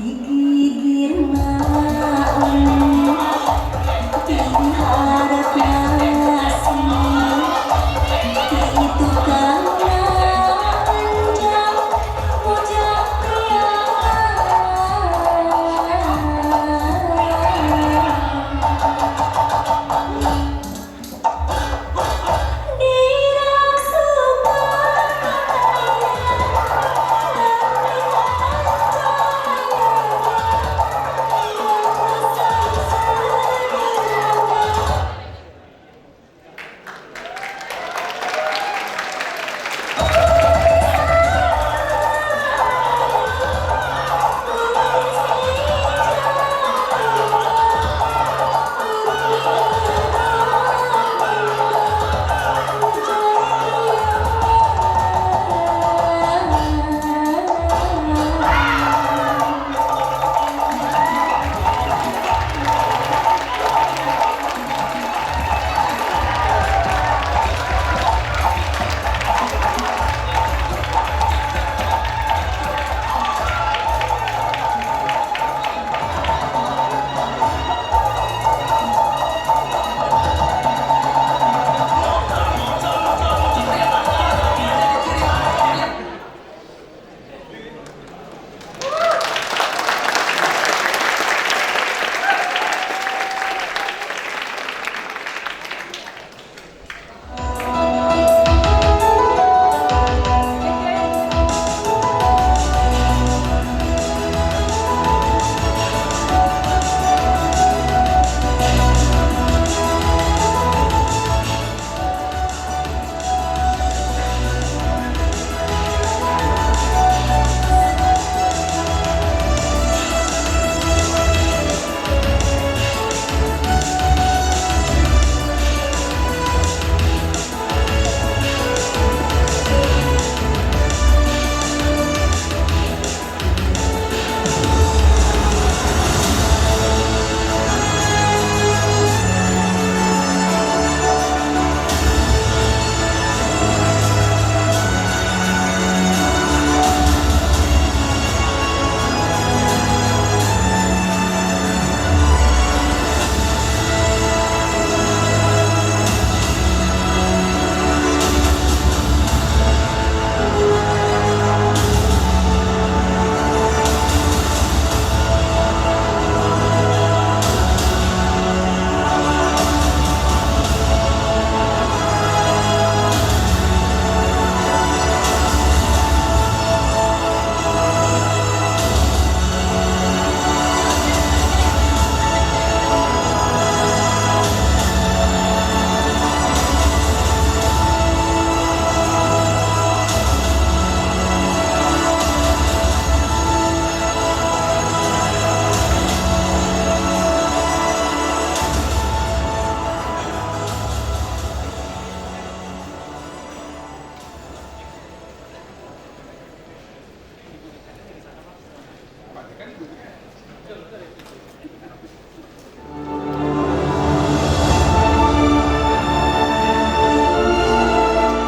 Digigir maung, diharap ngasih, itu karena panjang wajah pria.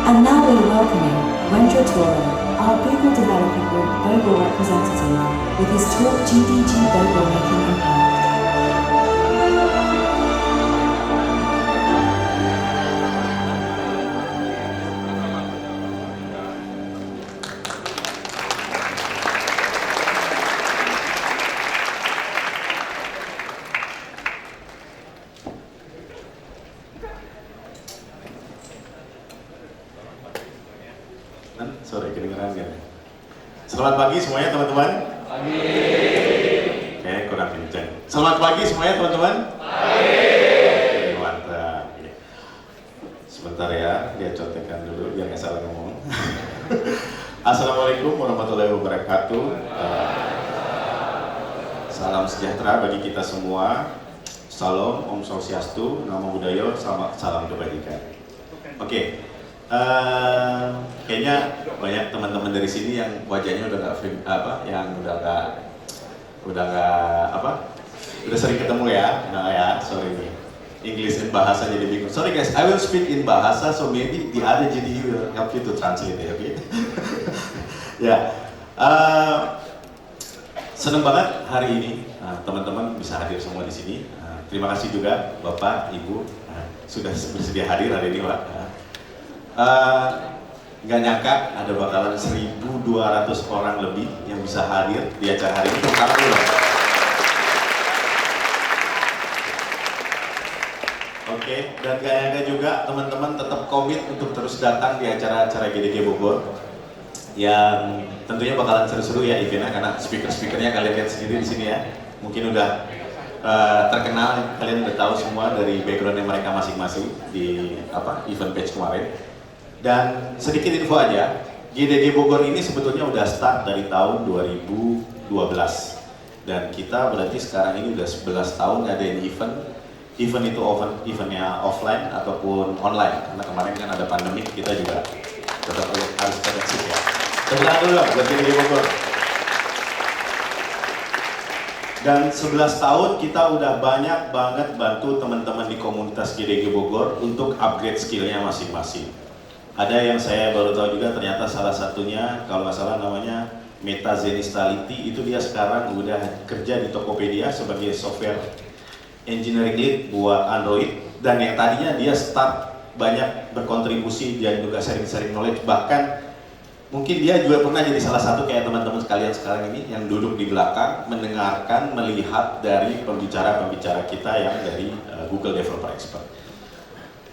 And now we're welcoming Wendra Toro, our Google Developer Group Global representative, with his talk GDG Global Making Impact. Sorry, kedengeran gak? Selamat pagi semuanya teman-teman. Pagi. Kayaknya kurang kenceng. Selamat pagi semuanya teman-teman. Pagi. Mantap. Sebentar ya, dia contekan dulu biar nggak salah ngomong. Assalamualaikum warahmatullahi wabarakatuh. Salam sejahtera bagi kita semua. Salam, Om Swastiastu, Namo Buddhaya, salam kebajikan. Oke. Kayaknya banyak teman-teman dari sini yang wajahnya udah udah sering ketemu ya. Nah ya, sorry nih, English dan bahasa jadi bingung. Sorry guys, I will speak in bahasa, so maybe the other GD will help you to translate it, okay? Ya, Senang banget hari ini teman-teman bisa hadir semua di sini. Terima kasih juga Bapak, Ibu sudah bersedia hadir hari ini, Pak. Nggak nyangka ada bakalan 1.200 orang lebih yang bisa hadir di acara hari ini. Tepuk tangan dulu. Oke, dan gak nyangka juga teman-teman tetap komit untuk terus datang di acara-acara GDG Bogor yang tentunya bakalan seru-seru ya eventnya, karena speaker-speakernya kalian lihat sendiri di sini ya. Mungkin udah terkenal, kalian udah tahu semua dari backgroundnya mereka masing-masing di event page kemarin. Dan sedikit info aja, GDG Bogor ini sebetulnya udah start dari tahun 2012 dan kita berarti sekarang ini udah 11 tahun ngadain event itu eventnya offline ataupun online, karena kemarin kan ada pandemi, kita juga tetap harus tetap ya. Tepuk tangan dulu dong buat GDG Bogor. Dan 11 tahun kita udah banyak banget bantu teman-teman di komunitas GDG Bogor untuk upgrade skillnya masing-masing. Ada yang saya baru tahu juga, ternyata salah satunya kalau nggak salah namanya Meta Zenistality, itu dia sekarang udah kerja di Tokopedia sebagai software engineering lead buat Android, dan yang tadinya dia start banyak berkontribusi dan juga sharing-sharing knowledge, bahkan mungkin dia juga pernah jadi salah satu kayak teman-teman sekalian sekarang ini yang duduk di belakang mendengarkan, melihat dari pembicara-pembicara kita yang dari Google Developer Expert.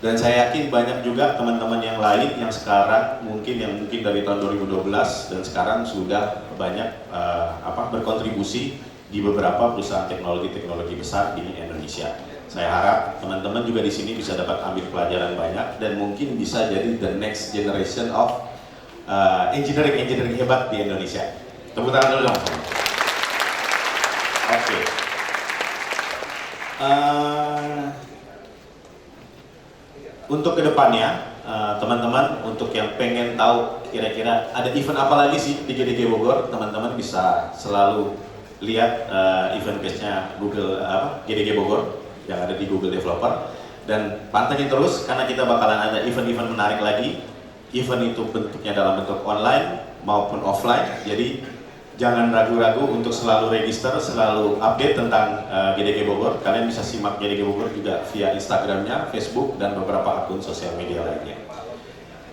Dan saya yakin banyak juga teman-teman yang lain yang sekarang mungkin dari tahun 2012 dan sekarang sudah banyak berkontribusi di beberapa perusahaan teknologi besar di Indonesia. Saya harap teman-teman juga di sini bisa dapat ambil pelajaran banyak dan mungkin bisa jadi the next generation of engineering hebat di Indonesia. Tepuk tangan dulu dong. Oke. Untuk kedepannya, teman-teman, untuk yang pengen tahu kira-kira ada event apa lagi sih di GDG Bogor, teman-teman bisa selalu lihat event page-nya Google GDG Bogor yang ada di Google Developer, dan pantengin terus karena kita bakalan ada event-event menarik lagi. Event itu bentuknya dalam bentuk online maupun offline, jadi jangan ragu-ragu untuk selalu register, selalu update tentang GDG Bogor. Kalian bisa simak GDG Bogor juga via Instagramnya, Facebook, dan beberapa akun sosial media lainnya.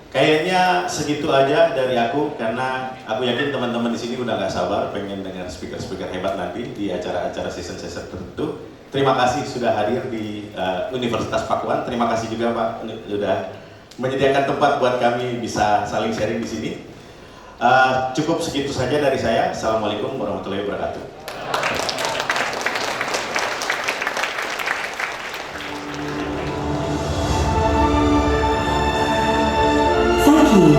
Kayaknya segitu aja dari aku, karena aku yakin teman-teman di sini udah nggak sabar pengen dengar speaker-speaker hebat nanti di acara-acara season-season tertentu. Terima kasih sudah hadir di Universitas Pakuan. Terima kasih juga Pak sudah menyediakan tempat buat kami bisa saling sharing di sini. Cukup segitu saja dari saya. Assalamualaikum warahmatullahi wabarakatuh. Thank you.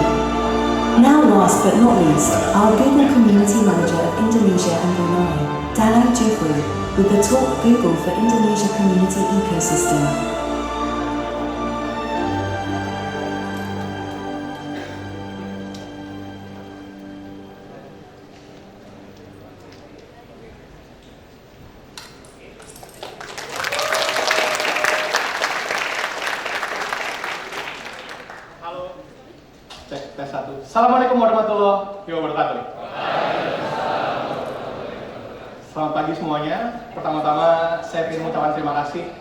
Now last but not least, our Google Community Manager of Indonesia and Brunei, Danang Jufri, with the talk Google for Indonesia Community Ecosystem. Cek, tes 1. Assalamualaikum warahmatullahi wabarakatuh. Selamat pagi semuanya. Pertama-tama saya ingin mengucapkan terima kasih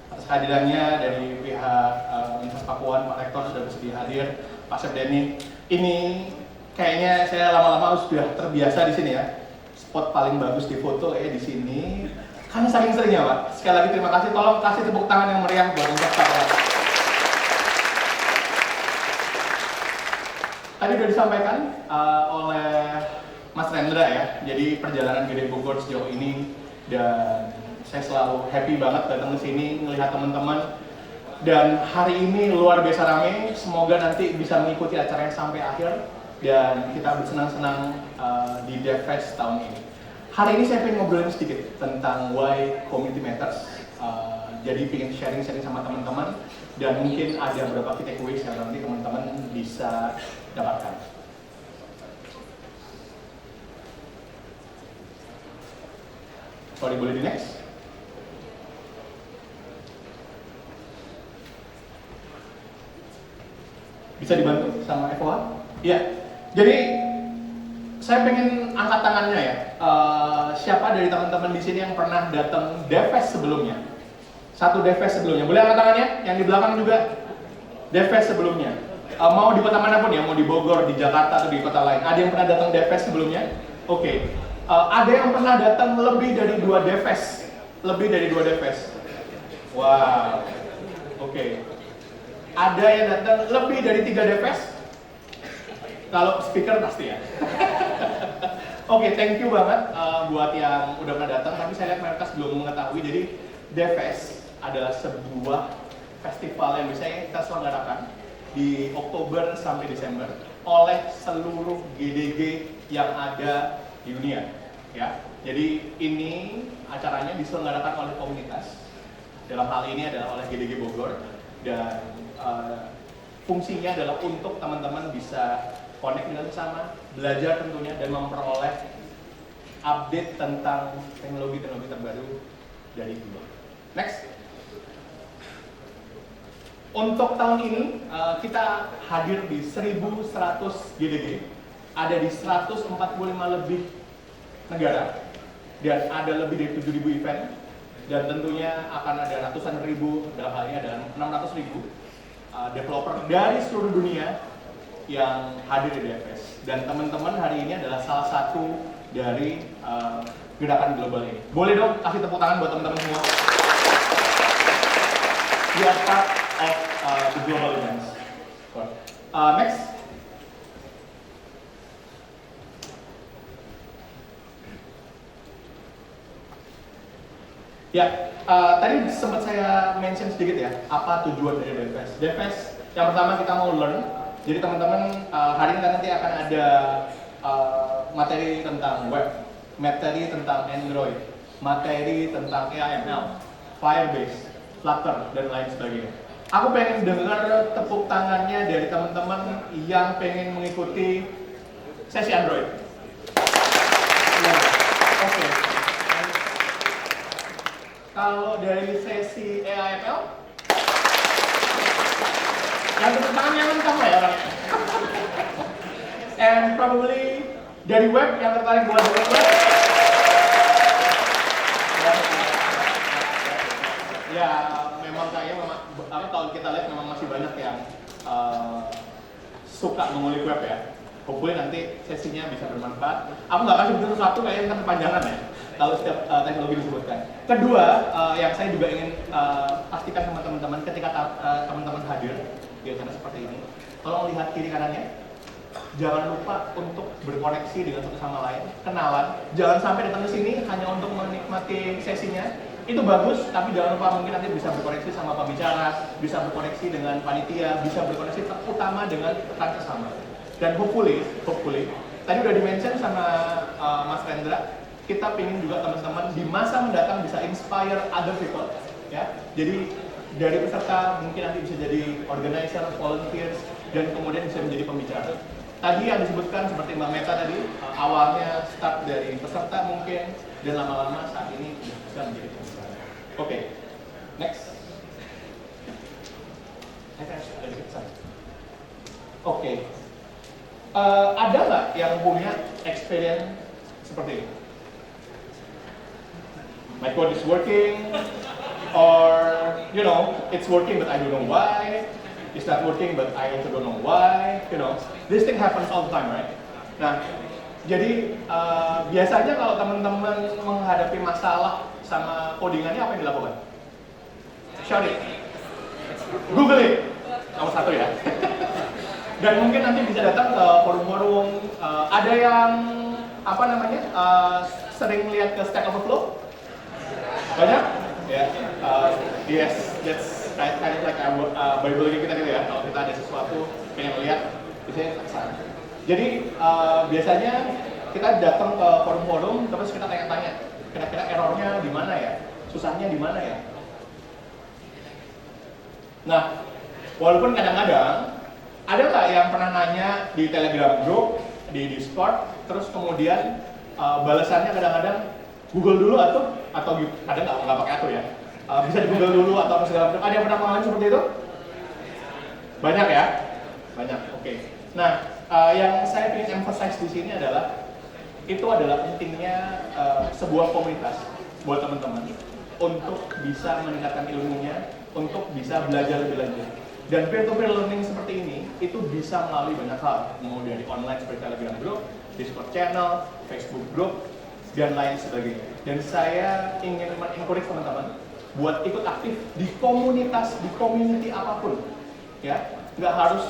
atas kehadirannya dari pihak Universitas Pakuan. Pak Rektor sudah bersedia hadir, Pak Chef Denny. Ini kayaknya saya lama-lama sudah terbiasa di sini ya. Spot paling bagus di foto di sini. Karena saking seringnya Pak. Sekali lagi terima kasih. Tolong kasih tepuk tangan yang meriah buat Universitas Pakuan. Tadi sudah disampaikan oleh Mas Rendra ya, jadi perjalanan GDG Bogor sejauh ini, dan saya selalu happy banget datang ke sini melihat teman-teman, dan hari ini luar biasa ramai. Semoga nanti bisa mengikuti acaranya sampai akhir dan kita bersenang-senang di DevFest tahun ini. Hari ini saya pengen ngobrolin sedikit tentang why community matters. Jadi pengen sharing-sharing sama teman-teman dan mungkin ada beberapa key takeaways yang nanti teman-teman bisa dapatkan. Sorry, boleh di next? Bisa dibantu sama FOH? Iya. Jadi saya pengen angkat tangannya ya. siapa dari teman-teman di sini yang pernah datang Devfest sebelumnya? Satu Devfest sebelumnya. Boleh angkat tangannya? Yang di belakang juga Devfest sebelumnya. Mau di kota manapun ya, mau di Bogor, di Jakarta, atau di kota lain. Ada yang pernah datang Devfest sebelumnya? Oke. Ada yang pernah datang lebih dari 2 Devfest? Lebih dari 2 Devfest? Wow. Oke. Ada yang datang lebih dari 3 Devfest? Kalau speaker pasti ya. Oke, thank you banget buat yang udah pernah datang. Tapi saya lihat mereka belum mengetahui. Jadi Devfest adalah sebuah festival yang biasanya kita selenggarakan di Oktober sampai Desember oleh seluruh GDG yang ada di dunia. Ya, jadi ini acaranya diselenggarakan oleh komunitas. Dalam hal ini adalah oleh GDG Bogor dan fungsinya adalah untuk teman-teman bisa connect dengan sesama, belajar tentunya dan memperoleh update tentang teknologi-teknologi terbaru dari Google. Next. Untuk tahun ini kita hadir di 1.100 GDG, ada di 145 lebih negara dan ada lebih dari 7.000 event dan tentunya akan ada ratusan ribu, dalam hal ini ada 600.000 developer dari seluruh dunia yang hadir di Devfest. Dan teman-teman hari ini adalah salah satu dari gerakan global ini. Boleh dong kasih tepuk tangan buat teman-teman semua. We are part of the global events. Next. Ya, tadi sempat saya mention sedikit ya, apa tujuan dari Devfest. Devfest yang pertama kita mau learn. Jadi teman-teman hari ini nanti akan ada materi tentang web, materi tentang Android, materi tentang AI/ML, Firebase, Flutter dan lain sebagainya. Aku pengen dengar tepuk tangannya dari teman-teman yang pengen mengikuti sesi Android. Ya, oke. Kalau dari sesi AI/ML, yang tepuk tangan yang lengkap ya orangnya. And probably dari web yang tertarik buat web. Ya, memang kayaknya kalau kita lihat memang masih banyak yang suka mengulik web ya. Hopefully nanti sesinya bisa bermanfaat. Aku nggak kasih begitu satu kayaknya kan kepanjangan ya kalau setiap teknologi disebutkan. Kedua, yang saya juga ingin pastikan sama teman-teman ketika teman-teman hadir di acara seperti ini, tolong lihat kiri kanannya. Jangan lupa untuk berkoneksi dengan satu sama lain, kenalan. Jangan sampai datang ke sini hanya untuk menikmati sesinya. Itu bagus, tapi jangan lupa mungkin nanti bisa berkoneksi sama pembicara, bisa berkoneksi dengan panitia, bisa berkoneksi terutama dengan rekan sesama. Dan hopefully, tadi udah di-mention sama Mas Rendra, kita pengen juga teman-teman di masa mendatang bisa inspire other people, ya. Jadi dari peserta mungkin nanti bisa jadi organizer, volunteers, dan kemudian bisa menjadi pembicara. Tadi yang disebutkan seperti Mbak Meta tadi, awalnya start dari peserta mungkin, dan lama-lama saat ini bisa menjadi pembicara. Oke, next. Oke. Ada nggak yang punya experience seperti ini? My code is working, or you know, it's working but I don't know why. It's not working but I also don't know why. You know, this thing happens all the time, right? Nah, jadi biasanya kalau teman-teman menghadapi masalah sama codingannya apa yang dilakukan? Shout it, Google it, nomor satu ya. Dan mungkin nanti bisa datang ke forum-forum. Ada yang apa namanya sering lihat ke Stack Overflow? Banyak? Ya. Yes, that's kind of like Bible kita gitu ya. Kalau kita ada sesuatu pengen lihat, biasanya ke sana. Jadi biasanya kita datang ke forum-forum terus kita tanya-tanya, kira-kira errornya di mana ya? Susahnya di mana ya? Nah, walaupun kadang-kadang ada nggak yang pernah nanya di Telegram group, di Discord, terus kemudian balasannya kadang-kadang Google dulu atau kadang nggak pakai atau ya, bisa di Google dulu atau segala macam. Ada yang pernah mengalami seperti itu? Banyak ya, banyak. Oke. Nah, yang saya ingin emphasize di sini adalah itu adalah pentingnya sebuah komunitas buat teman-teman untuk bisa meningkatkan ilmunya, untuk bisa belajar lebih lanjut. Dan peer-to-peer learning seperti ini itu bisa melalui banyak hal, mau dari online seperti Telegram Group, Discord channel, Facebook Group, dan lain sebagainya. Dan saya ingin mengencourage teman-teman buat ikut aktif di komunitas, di community apapun, ya. Nggak harus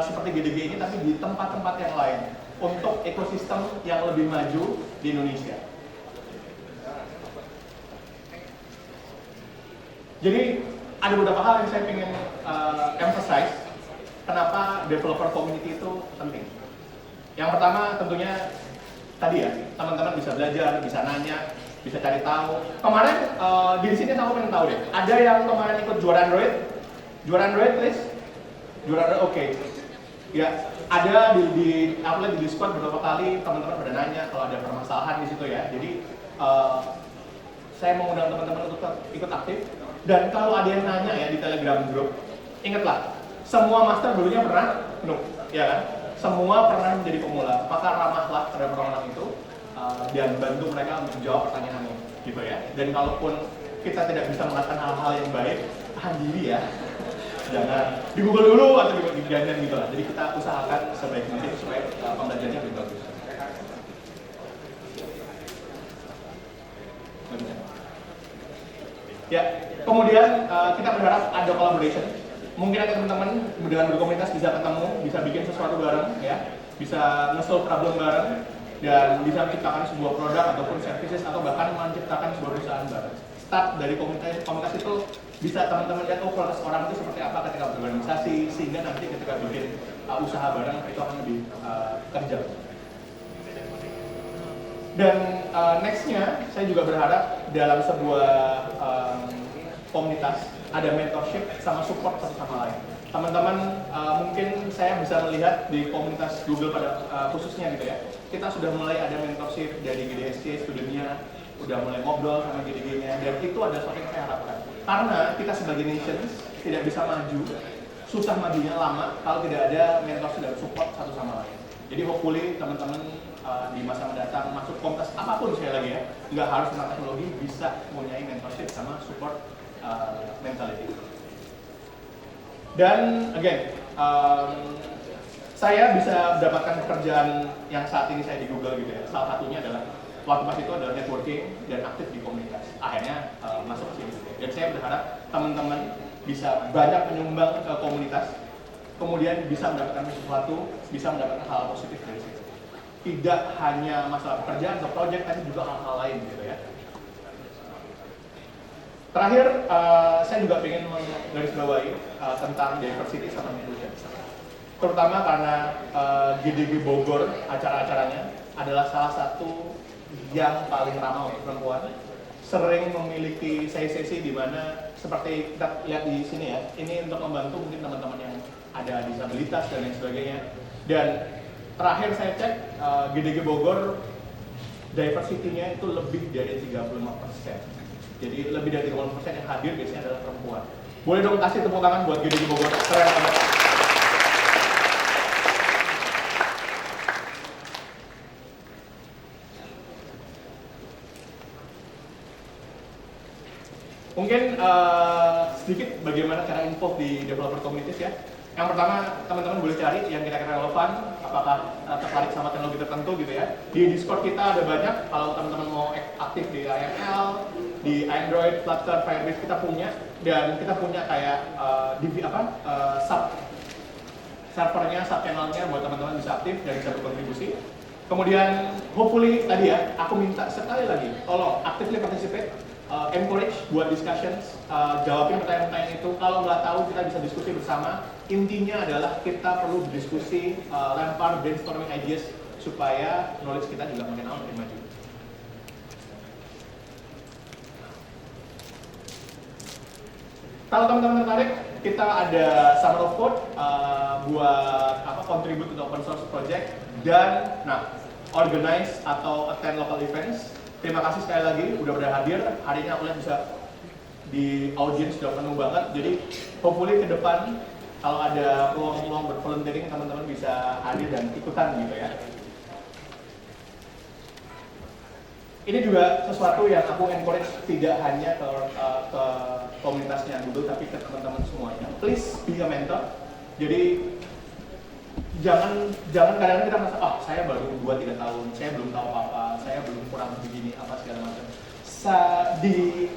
seperti GDG ini, tapi di tempat-tempat yang lain untuk ekosistem yang lebih maju di Indonesia. Jadi ada beberapa hal yang saya ingin emphasize kenapa developer community itu penting. Yang pertama tentunya tadi ya, teman-teman bisa belajar, bisa nanya, bisa cari tahu. Kemarin di sini aku pengen tahu deh, ada yang kemarin ikut juara Android? Juara Android please? Juara Android, oke. Ya, ada di aku lihat di Discord beberapa kali teman-teman pada nanya kalau ada permasalahan di situ ya. Jadi saya mengundang teman-teman untuk ikut aktif. Dan kalau ada yang nanya ya di Telegram Group, ingatlah, semua master dulunya pernah penuh, ya kan? Semua pernah menjadi pemula, maka ramahlah terhadap orang-orang itu dan bantu mereka untuk menjawab pertanyaannya, gitu ya. Dan kalaupun kita tidak bisa melakukan hal-hal yang baik, tahan diri ya, jangan di Google dulu atau di jangan gitu lah. Jadi kita usahakan sebaik mungkin supaya pembelajarannya lebih bagus. Ya, kemudian kita berharap ada collaboration. Mungkin ada teman-teman dengan berkomunitas bisa ketemu, bisa bikin sesuatu bareng, ya, bisa nge-solve problem bareng, dan bisa menciptakan sebuah produk ataupun services atau bahkan menciptakan sebuah perusahaan bareng. Start dari komunitas itu bisa teman-teman lihat kualitas orang itu seperti apa ketika berorganisasi, sehingga nanti ketika bikin usaha bareng itu akan lebih kerja. Dan nextnya, saya juga berharap dalam sebuah komunitas ada mentorship sama support satu sama lain. Teman-teman mungkin saya bisa melihat di komunitas Google pada khususnya gitu ya, kita sudah mulai ada mentorship dari GDSC, studentnya udah mulai ngobrol sama GDG-nya, dan itu ada sesuatu yang saya harapkan. Karena kita sebagai nations tidak bisa maju, susah majunya lama kalau tidak ada mentorship dan support satu sama lain. Jadi hopefully teman-teman di masa mendatang masuk komunitas apapun sekali lagi ya, nggak harus tentang teknologi, bisa mempunyai mentorship sama support mentality. Dan again, saya bisa mendapatkan pekerjaan yang saat ini saya di Google gitu ya. Salah satunya adalah waktu pas itu adalah networking dan aktif di komunitas. Akhirnya masuk ke sini. Dan saya berharap teman-teman bisa banyak menyumbang ke komunitas, kemudian bisa mendapatkan sesuatu, bisa mendapatkan hal positif dari situ. Tidak hanya masalah pekerjaan atau project, tapi juga hal-hal lain gitu ya. Terakhir, saya juga ingin menggarisbawahi tentang diversity sama inclusion. Terutama karena GDG Bogor, acara-acaranya adalah salah satu yang paling ramah untuk perempuan. Sering memiliki sesi-sesi di mana seperti kita lihat di sini ya, ini untuk membantu mungkin teman-teman yang ada disabilitas dan lain sebagainya. Dan terakhir saya cek, GDG Bogor diversity-nya itu lebih dari 35%. Jadi lebih dari 30% yang hadir biasanya adalah perempuan. Boleh dong kasih tepuk tangan buat GDG Bogor, keren banget. Mungkin sedikit bagaimana cara info di developer communities ya. Yang pertama, teman-teman boleh cari yang kira-kira relevan, apakah tertarik sama teknologi tertentu gitu ya. Di Discord kita ada banyak, kalau teman-teman mau aktif di AML, di Android, Flutter, Firebase kita punya, dan kita punya kayak sub servernya, sub channelnya buat teman-teman bisa aktif dan bisa berkontribusi. Kemudian, hopefully tadi ya, aku minta sekali lagi, tolong actively participate. Encourage buat discussions, jawabin pertanyaan-pertanyaan itu. Kalau nggak tahu kita bisa diskusi bersama. Intinya adalah kita perlu berdiskusi, lempar brainstorming ideas supaya knowledge kita juga makin lama makin maju. Kalau teman-teman tertarik, kita ada Summer of Code buat contribute to open source project dan organize atau attend local events. Terima kasih sekali lagi udah hadir. Hari ini aku lihat bisa di audience sudah penuh banget. Jadi hopefully ke depan kalau ada peluang-peluang bervolunteering teman-teman bisa hadir dan ikutan gitu ya. Ini juga sesuatu yang aku encourage tidak hanya ke komunitasnya Google, tapi ke teman-teman semuanya. Please be a mentor. Jadi jangan kadang-kadang kita merasa, saya baru 2-3 tahun, saya belum tahu apa, saya belum kurang begini apa segala macam. Di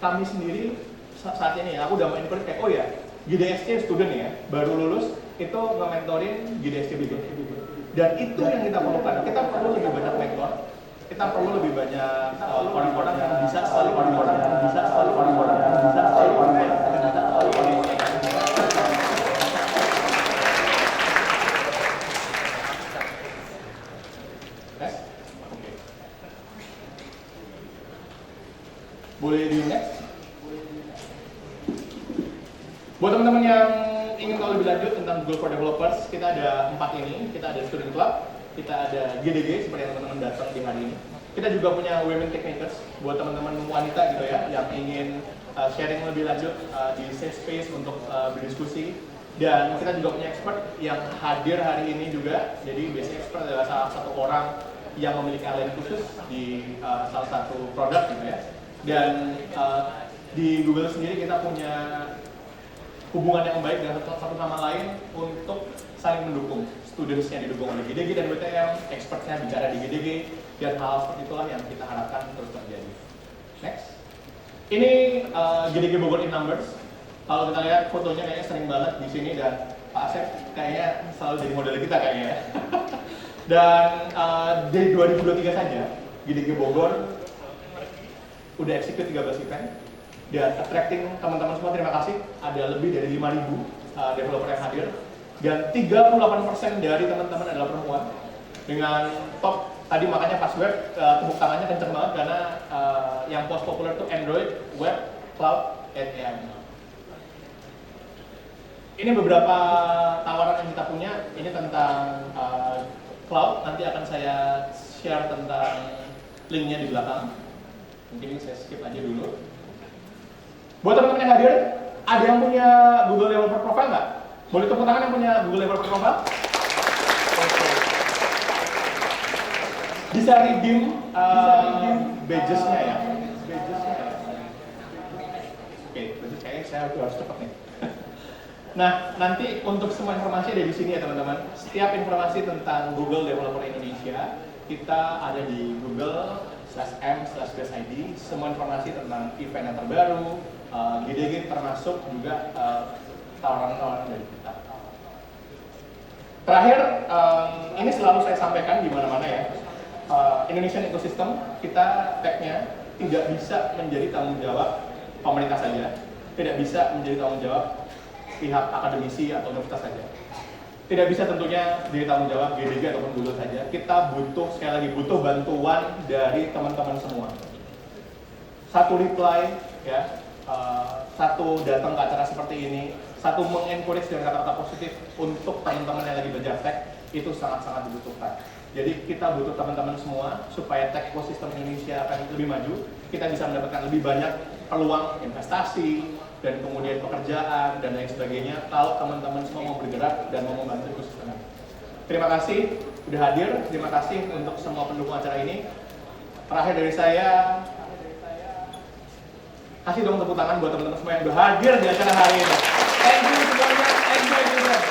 kami sendiri saat ini aku udah encourage kayak, GDSC student ya, baru lulus itu nge-mentorin GDSC BB. Dan itu yang kita perlukan. Kita perlu lebih banyak mentor. Kita perlu lebih banyak orang-orang yang bisa sekali orang-orang yang bisa sekali orang-orang yang bisa sekali orang-orang yang bisa sekali. Boleh di next? Buat teman-teman yang ingin tahu lebih lanjut tentang Google for Developers, kita ada 4 ini. Kita ada Student Club, kita ada GDG seperti yang teman-teman datang di hari ini. Kita juga punya Women Techmakers buat teman-teman wanita gitu ya yang ingin sharing lebih lanjut di safe space untuk berdiskusi. Dan kita juga punya expert yang hadir hari ini juga. Jadi basic expert adalah salah satu orang yang memiliki ahli khusus di salah satu produk gitu ya. Dan di Google sendiri kita punya hubungan yang baik dengan satu sama lain untuk saling mendukung. Studentsnya didukung oleh GDG dan WTM, expertnya bicara di GDG, dan hal seperti itulah yang kita harapkan terus terjadi. Next. Ini GDG Bogor in numbers. Kalau kita lihat fotonya kayaknya sering banget di sini dan Pak Asep kayaknya selalu jadi model kita kayaknya ya. Dan di 2023 saja, GDG Bogor udah execute 13 event dan attracting teman-teman semua, terima kasih. Ada lebih dari 5.000 developer yang hadir dan 38% dari teman-teman adalah perempuan dengan top tadi, makanya pas web tepuk tangannya kenceng banget karena yang most populer itu Android, web, cloud, and AI. Ini beberapa tawaran yang kita punya. Ini tentang cloud, nanti akan saya share tentang linknya di belakang. Mungkin ini saya skip aja dulu. Buat teman-teman yang hadir, ada yang punya Google Developer Profile nggak? Boleh tepuk tangan yang punya Google Developer Profile? Bisa redeem badges-nya ya. Oke, badges kayaknya saya harus cepat nih. Nah, nanti untuk semua informasi ada di sini ya teman-teman. Setiap informasi tentang Google Developer Indonesia, kita ada di Google/m/bsid. Semua informasi tentang event yang terbaru, GDG termasuk juga tawaran-tawaran dari kita. Terakhir, ini selalu saya sampaikan di mana-mana ya. Indonesian Ecosystem, kita tag-nya tidak bisa menjadi tanggung jawab pemerintah saja, tidak bisa menjadi tanggung jawab pihak akademisi atau universitas saja. Tidak bisa tentunya jadi tanggung jawab GDG ataupun Google saja. Kita butuh, sekali lagi, butuh bantuan dari teman-teman semua. Satu reply, ya, satu datang ke acara seperti ini, satu mengencourage dengan kata-kata positif untuk teman-teman yang lagi belajar tech, itu sangat-sangat dibutuhkan. Jadi kita butuh teman-teman semua supaya tech ekosistem Indonesia akan lebih maju. Kita bisa mendapatkan lebih banyak peluang investasi dan kemudian pekerjaan dan lain sebagainya kalau teman-teman semua mau bergerak dan mau membantu ekosistem. Terima kasih sudah hadir. Terima kasih untuk semua pendukung acara ini. Terakhir dari saya, kasih dong tepuk tangan buat teman-teman semua yang sudah hadir di acara hari ini. Thank you semuanya. Enjoy juga.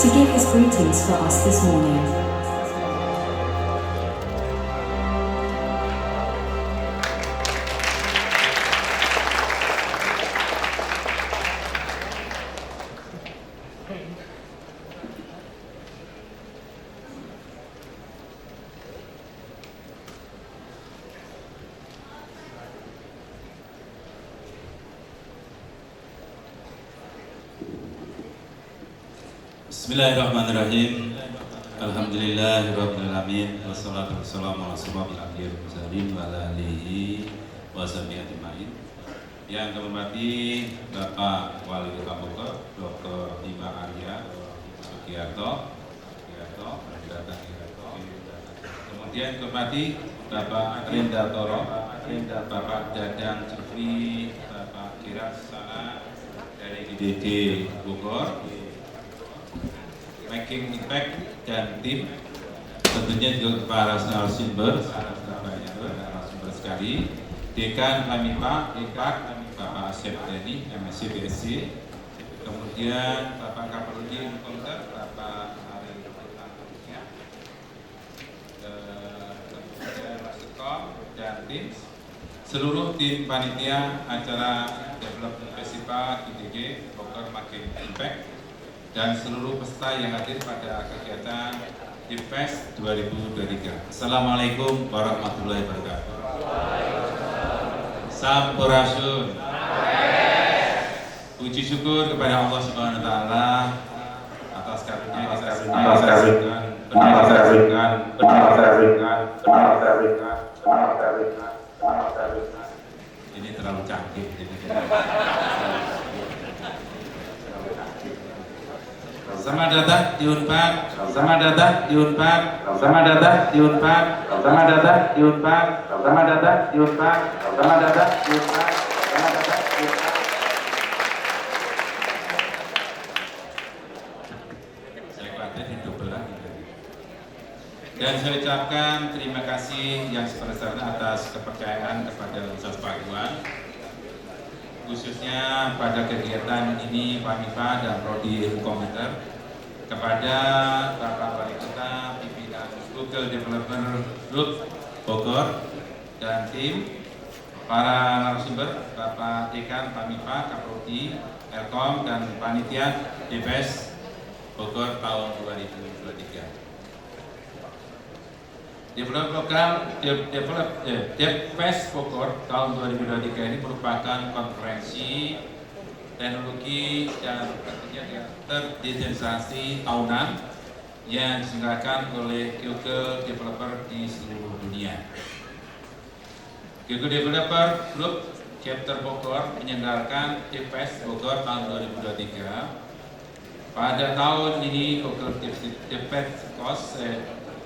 to give his greetings for us this morning. Bismillahirrahmanirrahim. Alhamdulillahirrahmanirrahim. Wassalatu wassalamu ala asyrofil anbiya'i wal mursalin wa ala alihi wa sahbihi ajma'in. Yang kami hormati Bapak Wali Kota Bogor, Dr. Bima Arya Sugiarto. Kemudian hormati Bapak Rinda Toro, Bapak Dadang Jufri, Bapak Kiras Sana dari IDD Bogor, Making Impact dan tim, tentunya juga para narasumber sekali, Dekan Pamipa, Bapak Asep Deni, MSc BSc, kemudian Bapak Kapolri Komiter, Bapak Ariel kemudian Mas Sekom dan tim, seluruh tim panitia acara Development Festival IDG Bogor Making Impact, dan seluruh peserta yang hadir pada kegiatan IPFES 2023. Assalamualaikum warahmatullahi wabarakatuh. Sampurasun. Puji syukur kepada Allah Subhanahu wa taala atas karunia kita ini terlalu canggih. Selamat datang di Unpad, selamat datang di Unpad, selamat datang di Unpad, selamat datang di Unpad, selamat datang di Unpad, selamat datang di Unpad, selamat datang di Unpad. Saya khawatir hidup belah. Dan saya ucapkan terima kasih yang sebesar-besarnya atas kepercayaan kepada Universitas Pakuan, khususnya pada kegiatan ini Pamipa dan Prodi Ilmu Komputer, kepada Bapak Wali Kota, pimpinan Google Developer Group Bogor dan tim, para narasumber, Bapak Dekan Pamipa, Kaprodi, Elkom dan panitia DPS Bogor tahun 2023. DPS Bogor tahun 2023 ini merupakan konferensi teknologi dan tentunya terdigitalisasi tahunan yang diselenggarakan oleh Google Developer di seluruh dunia. Google Developer Group Chapter Bogor menyelenggarakan DPS Bogor tahun 2023. Pada tahun ini Google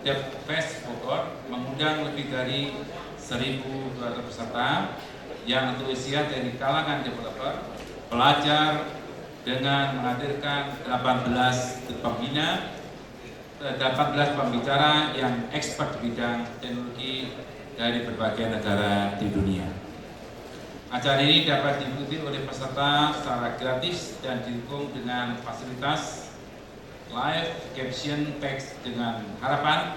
DPS Bogor mengundang lebih dari 1.200 peserta yang antusias dari kalangan developer, pelajar, dengan menghadirkan 18 pembicara yang expert di bidang teknologi dari berbagai negara di dunia. Acara ini dapat diikuti oleh peserta secara gratis dan didukung dengan fasilitas live caption text, dengan harapan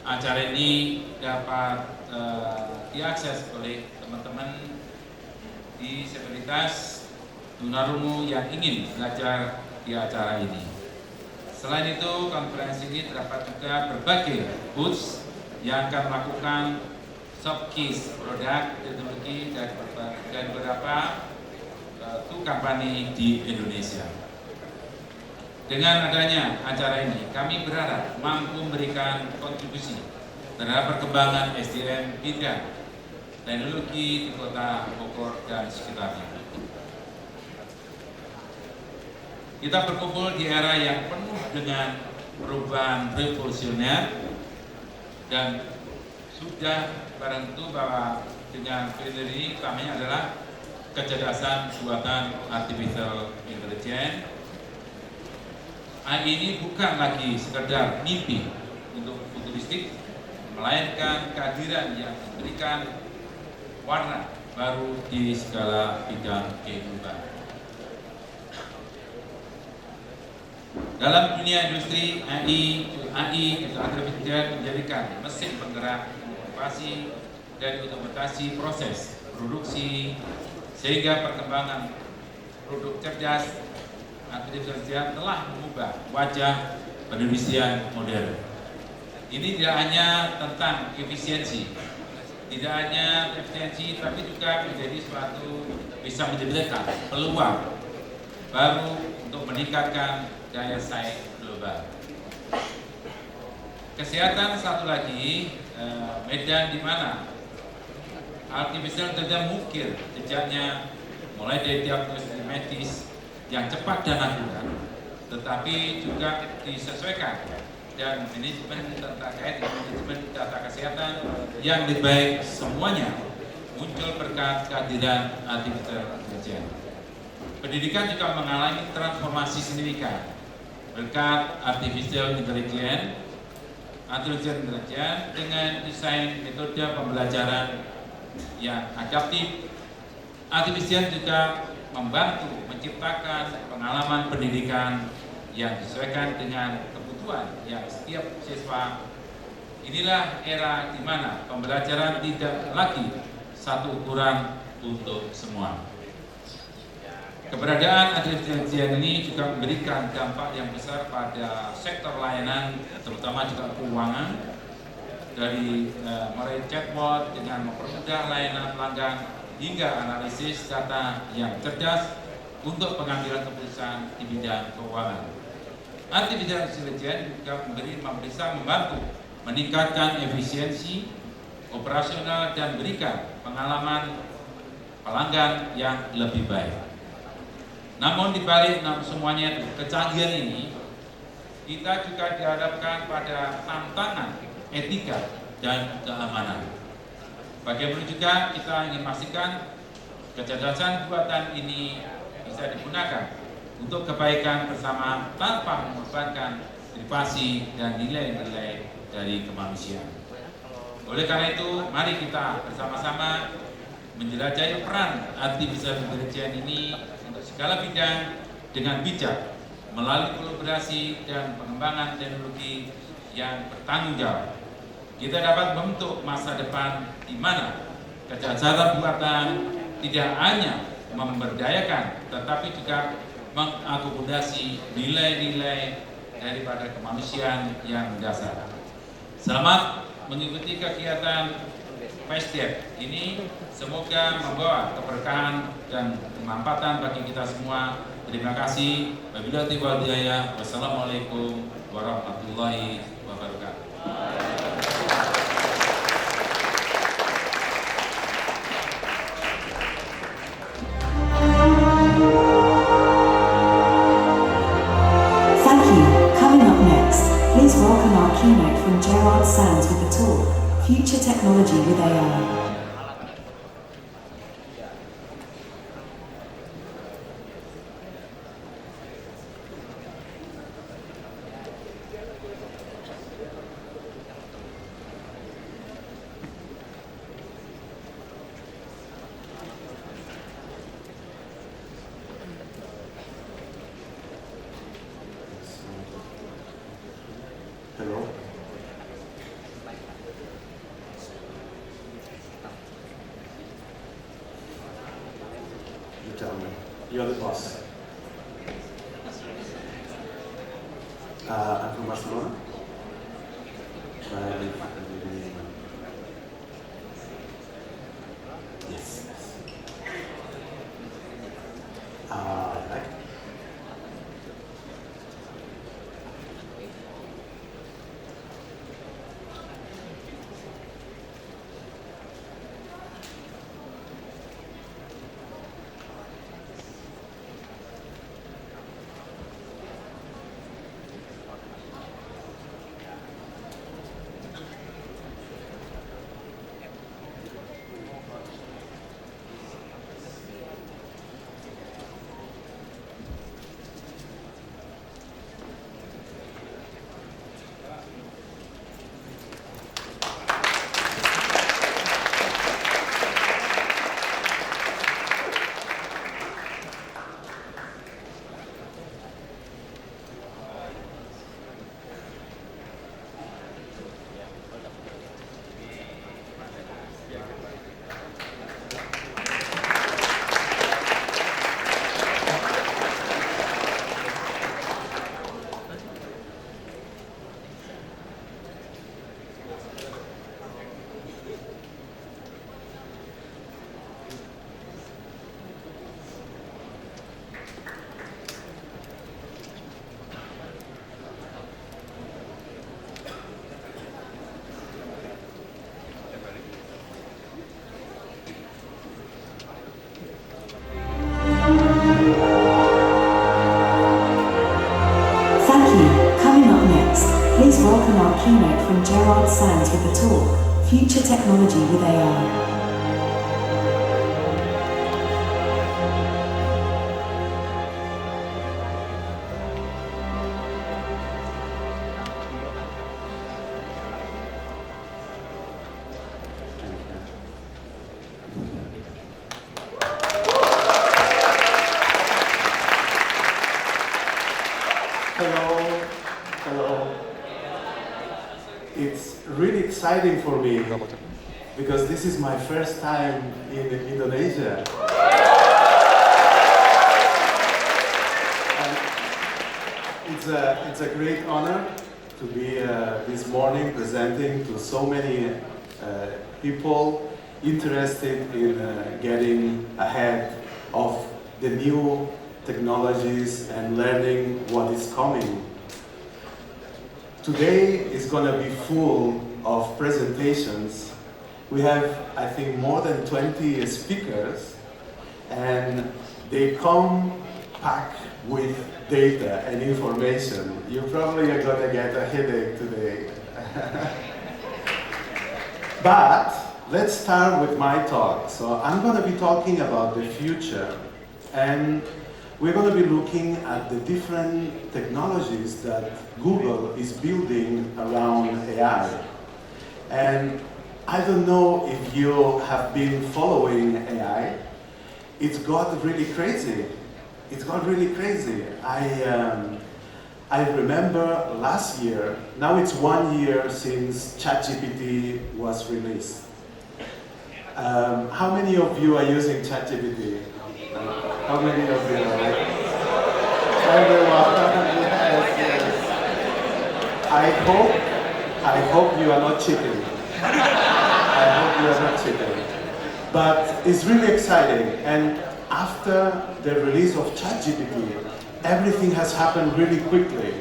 acara ini dapat diakses oleh teman-teman disabilitas tunarungu yang ingin belajar di acara ini. Selain itu, konferensi ini terdapat juga berbagai booth yang akan melakukan showcase produk teknologi dan beberapa company di Indonesia. Dengan adanya acara ini, kami berharap mampu memberikan kontribusi terhadap perkembangan SDM bidang teknologi di Kota Bogor dan sekitarnya. Kita berkumpul di era yang penuh dengan perubahan revolusioner, dan sudah barang tentu bahwa dengan fitur ini utamanya adalah kecerdasan buatan artificial intelligence. AI ini bukan lagi sekedar mimpi untuk futuristik, melainkan kehadiran yang memberikan warna baru di segala bidang kehidupan. Dalam dunia industri, AI juga artificial menjadikan mesin penggerak inovasi dan otomatisasi proses produksi, sehingga perkembangan produk cerdas artificial intelligence telah mengubah wajah perindustrian modern. Ini tidak hanya tentang efisiensi, tapi juga menjadi suatu bisa menyediakan peluang baru untuk meningkatkan daya saing global. Kesehatan satu lagi medan di mana artificial intelligence mungkin jejaknya mulai dari diagnosis medis yang cepat dan akurat, tetapi juga disesuaikan dan manajemen terkait dengan manajemen data kesehatan yang lebih baik, semuanya muncul berkat kehadiran artificial intelligence. Pendidikan juga mengalami transformasi signifikan berkat artificial intelligence dengan desain metode pembelajaran yang adaptif. Artificial juga membantu menciptakan pengalaman pendidikan yang disesuaikan dengan kebutuhan yang setiap siswa. Inilah era di mana pembelajaran tidak lagi satu ukuran untuk semua. Keberadaan artificial intelligence ini juga memberikan dampak yang besar pada sektor layanan, terutama juga keuangan, dari mulai chatbot dengan mempermudah layanan pelanggan hingga analisis data yang cerdas untuk pengambilan keputusan di bidang keuangan. Artificial intelligence juga bisa membantu meningkatkan efisiensi operasional dan berikan pengalaman pelanggan yang lebih baik. Namun dibalik semuanya kecanggihan ini, kita juga dihadapkan pada tantangan etika dan keamanan. Bagaimana juga kita ingin memastikan kecerdasan buatan ini bisa digunakan untuk kebaikan bersama tanpa mengorbankan privasi dan nilai-nilai dari kemanusiaan. Oleh karena itu, mari kita bersama-sama menjelajahi peran artificial intelligence ini untuk segala bidang dengan bijak melalui kolaborasi dan pengembangan teknologi yang bertanggung jawab. Kita dapat membentuk masa depan di mana kecerdasan buatan tidak hanya memberdayakan, tetapi juga mengakomodasi nilai-nilai daripada kemanusiaan yang mendasar. Selamat mengikuti kegiatan FASTEP ini, semoga membawa keberkahan dan kemanfaatan bagi kita semua. Terima kasih. Wabillahi taufiq wal hidayah. Wassalamualaikum warahmatullahi wabarakatuh. Thank you. Coming up next, please welcome our keynote from Gerard Sands with the talk, Future Technology with AI. Hello. You tell me. You're the boss. I'm from Barcelona. I live in Yes. Right. Please welcome our keynote from Gerard Sands with the talk, Future Technology with AI. Hello. It's really exciting for me because this is my first time in Indonesia. And it's a great honor to be this morning presenting to so many people interested in getting ahead of the new technologies and learning what is coming. Today is going to be full of presentations. We have, I think, more than 20 speakers, and they come packed with data and information. You probably are going to get a headache today. But let's start with my talk. So I'm going to be talking about the future, and we're going to be looking at the different technologies that Google is building around AI. And I don't know if you have been following AI. It's got really crazy. I remember last year, now it's 1 year since ChatGPT was released. How many of you are using ChatGPT? How many of you are? Everyone. Yes. I hope you are not cheating. I hope you are not cheating. But it's really exciting. And after the release of ChatGPT, everything has happened really quickly.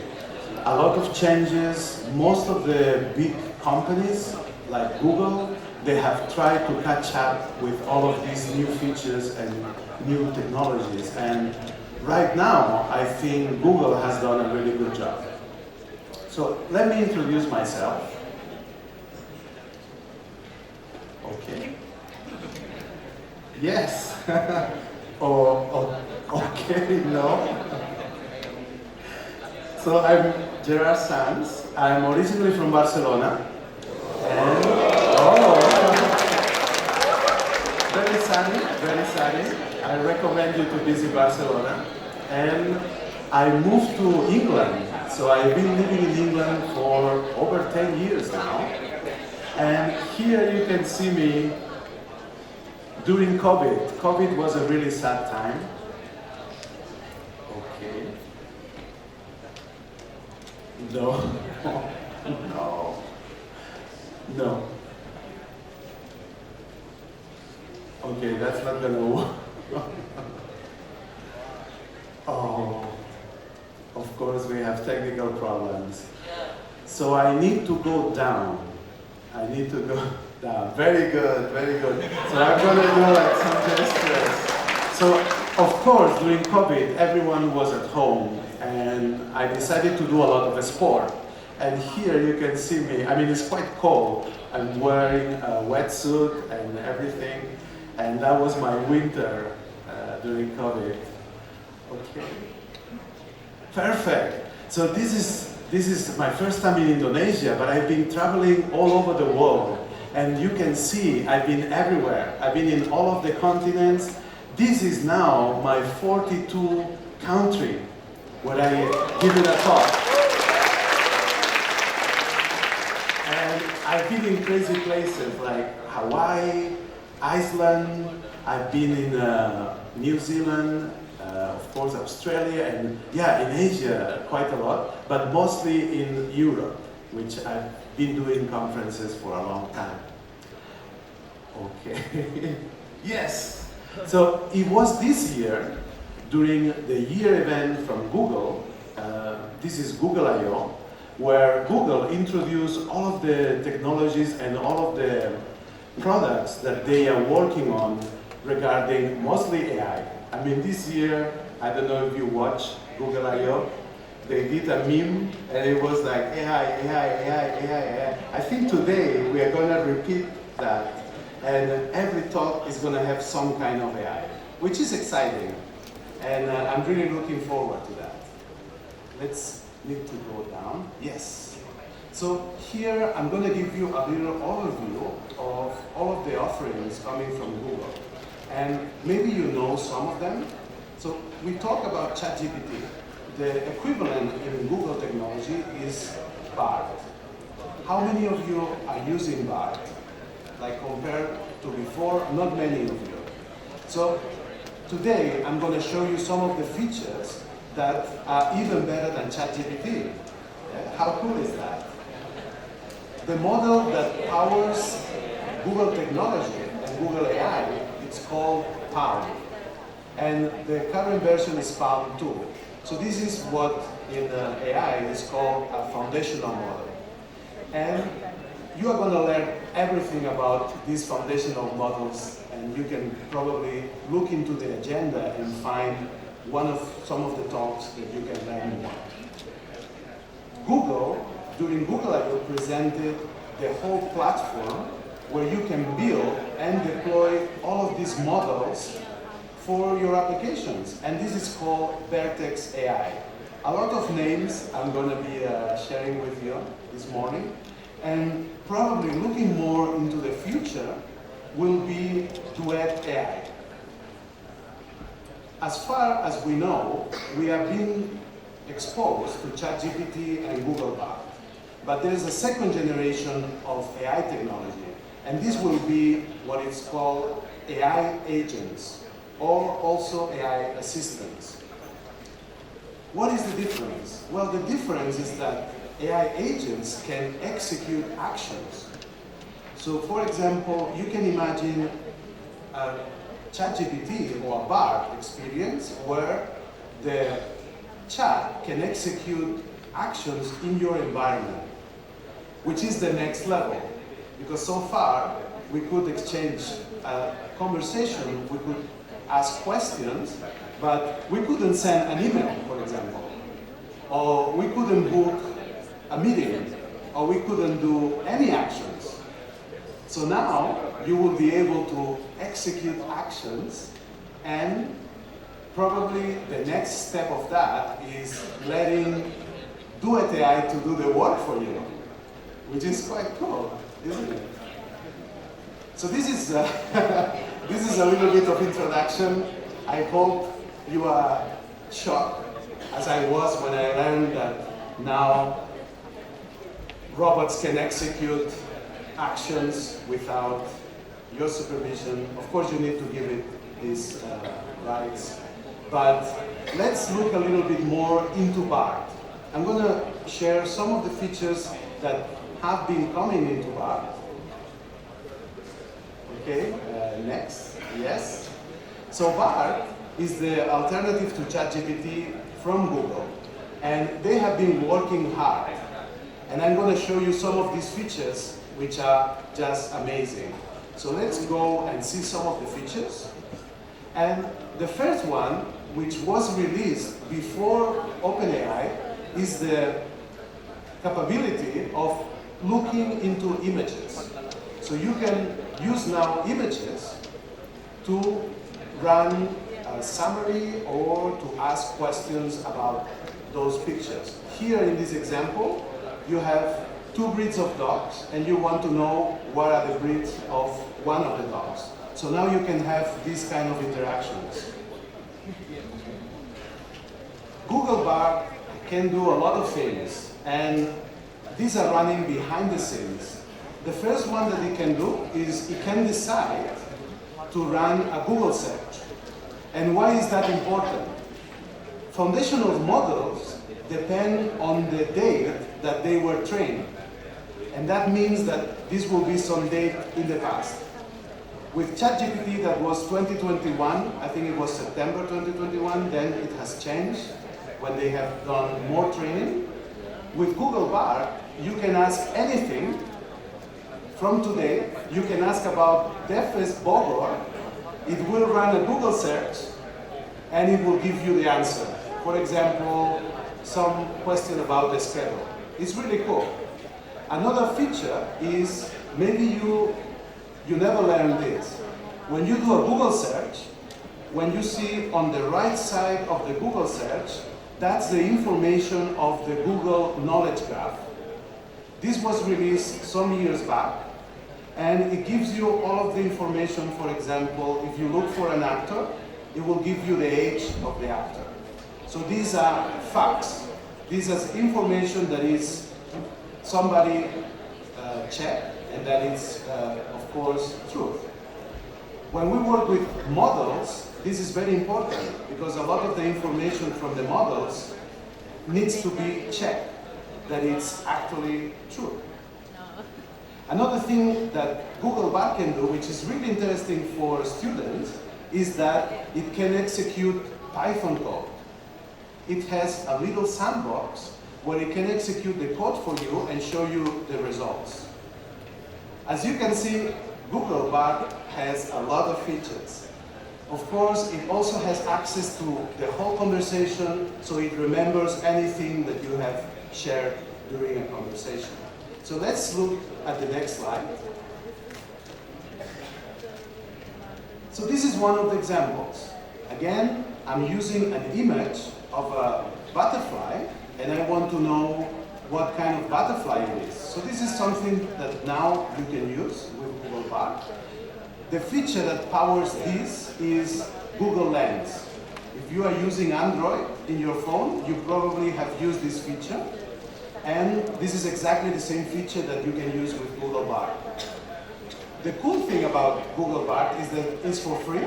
A lot of changes. Most of the big companies like Google, they have tried to catch up with all of these new features and new technologies. And right now, I think Google has done a really good job. So let me introduce myself. Okay. Yes. Okay, no. So I'm Gerard Sands. I'm originally from Barcelona. And, very sunny. I recommend you to visit Barcelona. And I moved to England. So I've been living in England for over 10 years now. And here you can see me during COVID. COVID was a really sad time. Okay. No. Okay, that's not gonna work. Oh, of course we have technical problems. So I need to go down. Very good. So I'm gonna do like some gestures. So of course during COVID everyone was at home and I decided to do a lot of sport. And here you can see me, I mean it's quite cold. I'm wearing a wetsuit and everything. And that was my winter during COVID. Okay. Perfect. So this is my first time in Indonesia, but I've been traveling all over the world. And you can see I've been everywhere. I've been in all of the continents. This is now my 42 country where I give it a talk. And I've been in crazy places like Hawaii, Iceland, I've been in New Zealand, of course Australia, and in Asia quite a lot, but mostly in Europe, which I've been doing conferences for a long time. Okay, yes. So it was this year, during the year event from Google, this is Google I/O, where Google introduced all of the technologies and all of the products that they are working on regarding mostly AI. I mean, this year, I don't know if you watch Google I/O, they did a meme and it was like AI, AI, AI, AI, AI. I think today we are going to repeat that, and every talk is going to have some kind of AI, which is exciting, and I'm really looking forward to that. Let's need to go down. Yes. So here I'm going to give you a little overview of all of the offerings coming from Google, and maybe you know some of them. So we talk about ChatGPT. The equivalent in Google technology is Bard. How many of you are using Bard? Like compared to before, not many of you. So today I'm going to show you some of the features that are even better than ChatGPT. How cool is that? The model that powers Google technology and Google AI, it's called Palm. And the current version is Palm 2. So this is what in AI is called a foundational model. And you are going to learn everything about these foundational models, and you can probably look into the agenda and find some of the talks that you can learn more. Google, during Google I/O, presented the whole platform where you can build and deploy all of these models for your applications, and this is called Vertex AI. A lot of names I'm going to be sharing with you this morning, and probably looking more into the future will be Duet AI. As far as we know, we have been exposed to ChatGPT and Google Bard, but there's a second generation of AI technology, and this will be what is called AI agents, or also AI assistants. What is the difference? Well, the difference is that AI agents can execute actions. So for example, you can imagine a ChatGPT or a Bard experience where the chat can execute actions in your environment, which is the next level. Because so far, we could exchange a conversation, we could ask questions, but we couldn't send an email, for example. Or we couldn't book a meeting, or we couldn't do any actions. So now you will be able to execute actions, and probably the next step of that is letting Duet AI to do the work for you, which is quite cool, isn't it? So this is this is a little bit of introduction. I hope you are shocked, as I was when I learned that now robots can execute actions without your supervision. Of course, you need to give it these rights. But let's look a little bit more into Bard. I'm going to share some of the features that have been coming into Bard. Okay, next, yes. So Bard is the alternative to ChatGPT from Google, and they have been working hard. And I'm going to show you some of these features which are just amazing. So let's go and see some of the features. And the first one, which was released before OpenAI, is the capability of looking into images. So you can use now images to run a summary or to ask questions about those pictures. Here in this example, you have two breeds of dogs, and you want to know what are the breeds of one of the dogs. So now you can have these kind of interactions. Google Bard can do a lot of things, and these are running behind the scenes. The first one that it can do is it can decide to run a Google search. And why is that important? Foundational models depend on the date that they were trained. And that means that this will be some date in the past. With ChatGPT, that was 2021, I think it was September 2021, then it has changed when they have done more training. With Google Bard, you can ask anything from today. You can ask about Defes Bogor. It will run a Google search, and it will give you the answer. For example, some question about the schedule. It's really cool. Another feature is maybe you never learned this. When you do a Google search, when you see on the right side of the Google search, that's the information of the Google Knowledge Graph. This was released some years back, and it gives you all of the information. For example, if you look for an actor, it will give you the age of the actor. So these are facts. This is information that is somebody checked, and that is, of course, truth. When we work with models, this is very important because a lot of the information from the models needs to be checked, that it's actually true. Another thing that Google Bard can do, which is really interesting for students, is that it can execute Python code. It has a little sandbox where it can execute the code for you and show you the results. As you can see, Google Bard has a lot of features. Of course, it also has access to the whole conversation, so it remembers anything that you have shared during a conversation. So let's look at the next slide. So this is one of the examples. Again, I'm using an image of a butterfly, and I want to know what kind of butterfly it is. So this is something that now you can use with Google Bard. The feature that powers this is Google Lens. If you are using Android in your phone, you probably have used this feature. And this is exactly the same feature that you can use with Google Bard. The cool thing about Google Bard is that it's for free,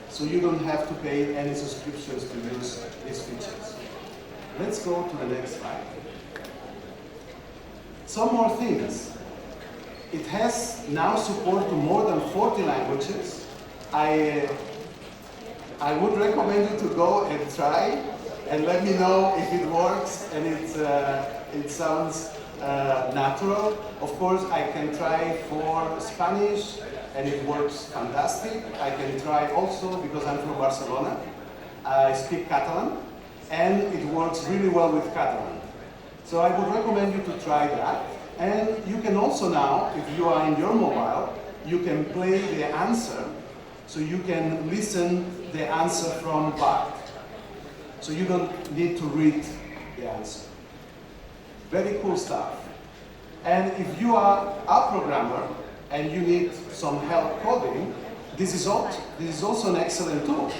so you don't have to pay any subscriptions to use these features. Let's go to the next slide. Some more things. It has now support to more than 40 languages. I would recommend you to go and try and let me know if it works and it sounds natural. Of course, I can try for Spanish and it works fantastic. I can try also, because I'm from Barcelona, I speak Catalan and it works really well with Catalan. So I would recommend you to try that. And you can also now, if you are in your mobile, you can play the answer, so you can listen the answer from Bard. So you don't need to read the answer. Very cool stuff. And if you are a programmer and you need some help coding, this is also an excellent tool.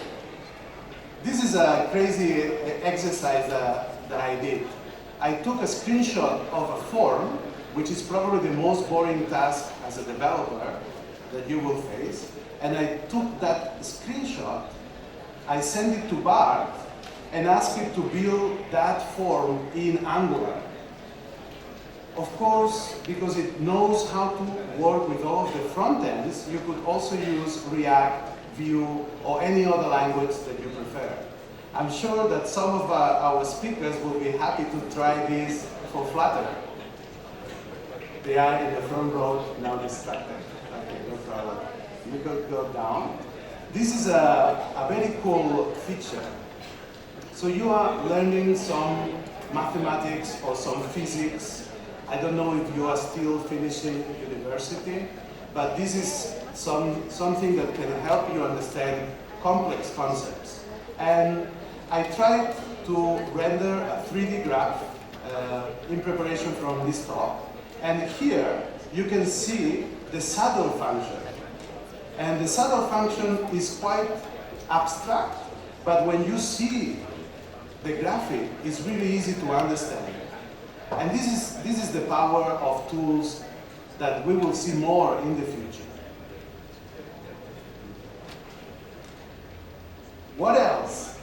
This is a crazy exercise that I did. I took a screenshot of a form, which is probably the most boring task as a developer that you will face. And I took that screenshot, I sent it to Bard, and asked it to build that form in Angular. Of course, because it knows how to work with all of the front ends, you could also use React, Vue, or any other language that you prefer. I'm sure that some of our speakers will be happy to try this for Flutter. They are in the front row, now distracted. Okay, no problem. You could go down. This is a very cool feature. So you are learning some mathematics or some physics. I don't know if you are still finishing university, but this is something that can help you understand complex concepts. And I tried to render a 3D graph in preparation from this talk. And here you can see the saddle function. And the saddle function is quite abstract, but when you see the graphic, it's really easy to understand. And this is the power of tools that we will see more in the future. What else?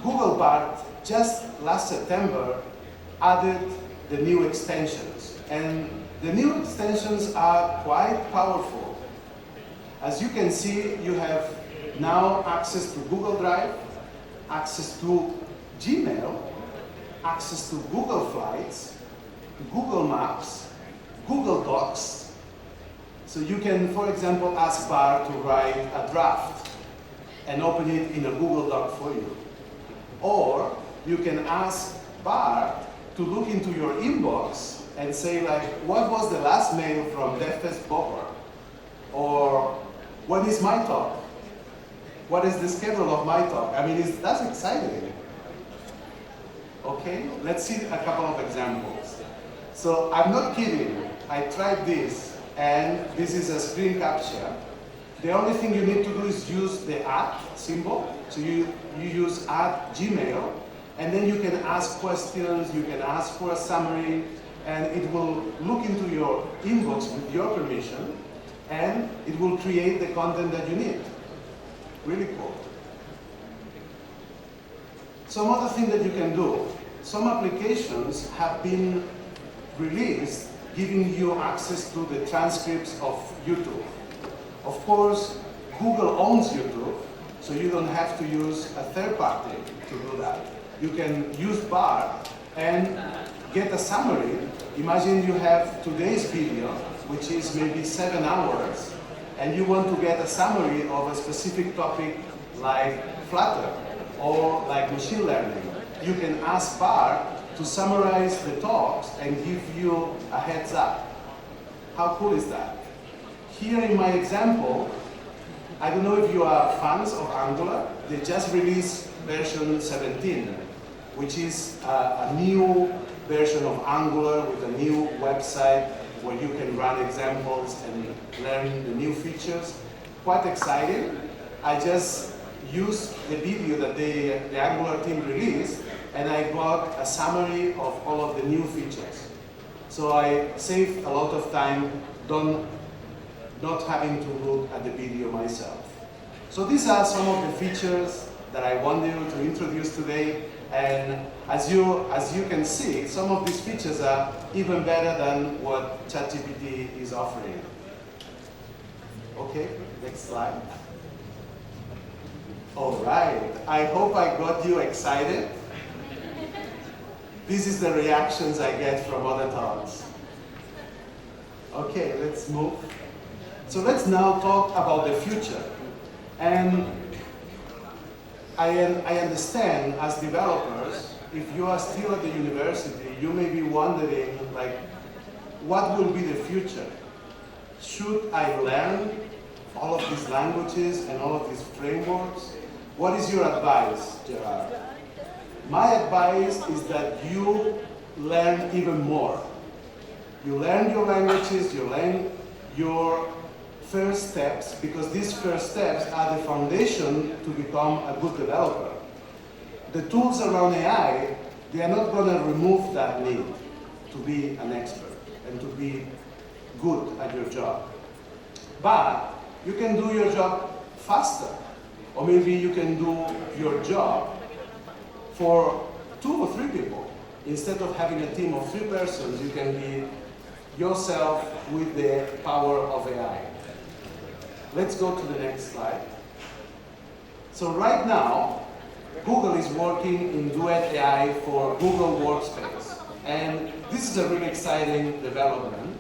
Google Bard just last September added the new extensions. And the new extensions are quite powerful. As you can see, you have now access to Google Drive, access to Gmail, access to Google Flights, Google Maps, Google Docs. So you can, for example, ask Bard to write a draft and open it in a Google Doc for you. Or you can ask Bart to look into your inbox and say like, what was the last mail from DevFest Bohor? Or when is my talk? What is the schedule of my talk? I mean, that's exciting. Okay, let's see a couple of examples. So I'm not kidding. I tried this, and this is a screen capture. The only thing you need to do is use the @ symbol. So you use @Gmail, and then you can ask questions, you can ask for a summary, and it will look into your inbox with your permission, and it will create the content that you need. Really cool. Some other thing that you can do, some applications have been released giving you access to the transcripts of YouTube. Of course, Google owns YouTube, so you don't have to use a third party to do that. You can use Bart and get a summary. Imagine you have today's video, which is maybe 7 hours, and you want to get a summary of a specific topic like Flutter or like machine learning. You can ask Bart to summarize the talks and give you a heads up. How cool is that? Here in my example, I don't know if you are fans of Angular. They just released version 17, which is a new version of Angular with a new website where you can run examples and learn the new features. Quite exciting. I just used the video that the Angular team released, and I got a summary of all of the new features. So I saved a lot of time not having to look at the video myself. So these are some of the features that I wanted to introduce today. And as you can see, some of these features are even better than what ChatGPT is offering. Okay, next slide. All right, I hope I got you excited. This is the reactions I get from other talks. Okay, let's move. So let's now talk about the future. And I understand as developers, if you are still at the university, you may be wondering, like, what will be the future? Should I learn all of these languages and all of these frameworks? What is your advice, Gerard? My advice is that you learn even more. You learn your languages, you learn your first steps, because these first steps are the foundation to become a good developer. The tools around AI, they are not going to remove that need to be an expert and to be good at your job. But you can do your job faster, or maybe you can do your job for 2 or 3 people. Instead of having a team of 3 persons, you can be yourself with the power of AI. Let's go to the next slide. So right now, Google is working in Duet AI for Google Workspace. And this is a really exciting development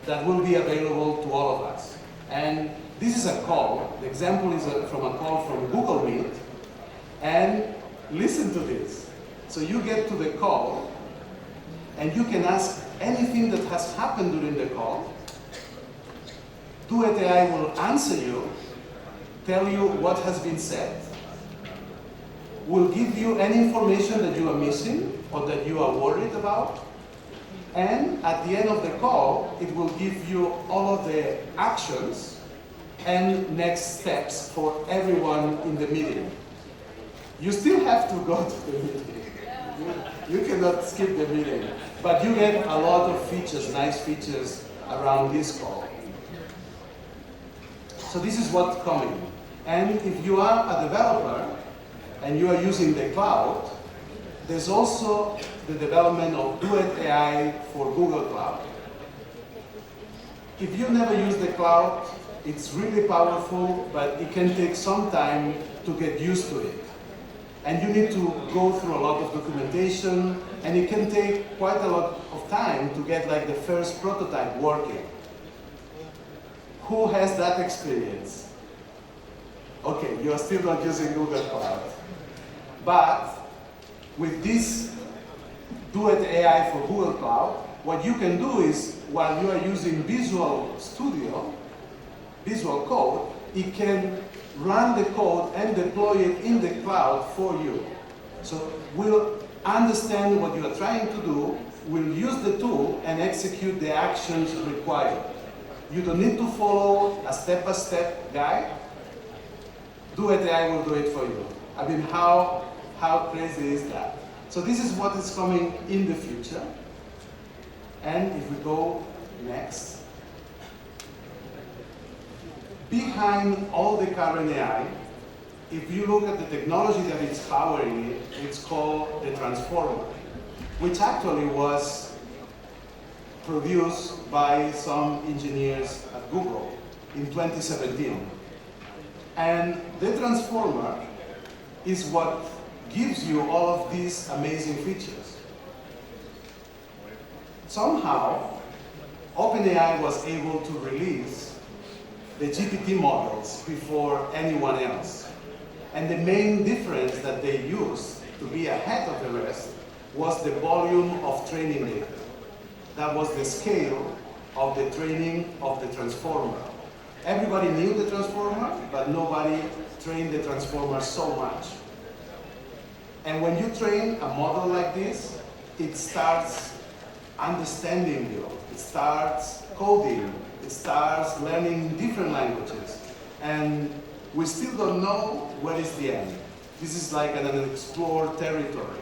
that will be available to all of us. And this is a call. The example is from a call from Google Meet. And listen to this. So you get to the call, and you can ask anything that has happened during the call. Duet AI will answer you, tell you what has been said, will give you any information that you are missing or that you are worried about, and at the end of the call, it will give you all of the actions and next steps for everyone in the meeting. You still have to go to the meeting. You cannot skip the meeting, but you get a lot of features, nice features around this call. So this is what's coming. And if you are a developer and you are using the cloud, there's also the development of Duet AI for Google Cloud. If you never use the cloud, it's really powerful, but it can take some time to get used to it. And you need to go through a lot of documentation, and it can take quite a lot of time to get like the first prototype working. Who has that experience? Okay, you are still not using Google Cloud. But with this Duet AI for Google Cloud, what you can do is, while you are using Visual Studio, Visual Code, it can run the code and deploy it in the cloud for you. So we'll understand what you are trying to do, we'll use the tool and execute the actions required. You don't need to follow a step-by-step guide. Duet AI will do it for you. I mean, how crazy is that? So this is what is coming in the future. And if we go next, behind all the current AI, if you look at the technology that is powering it, it's called the transformer, which actually was produced by some engineers at Google in 2017. And the transformer is what gives you all of these amazing features. Somehow, OpenAI was able to release the GPT models before anyone else. And the main difference that they used to be ahead of the rest was the volume of training data. That was the scale of the training of the transformer. Everybody knew the transformer, but nobody trained the transformer so much. And when you train a model like this, it starts understanding you, it starts coding, it starts learning different languages. And we still don't know where is the end. This is like an unexplored territory.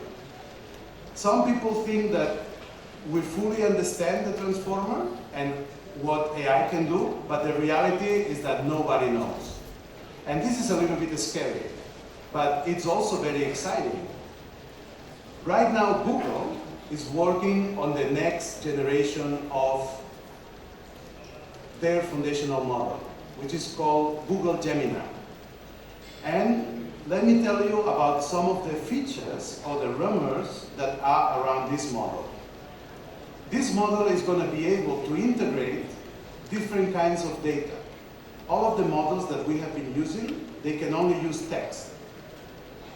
Some people think that we fully understand the transformer and what AI can do, but the reality is that nobody knows. And this is a little bit scary, but it's also very exciting. Right now, Google is working on the next generation of their foundational model, which is called Google Gemini. And let me tell you about some of the features or the rumors that are around this model. This model is going to be able to integrate different kinds of data. All of the models that we have been using, they can only use text.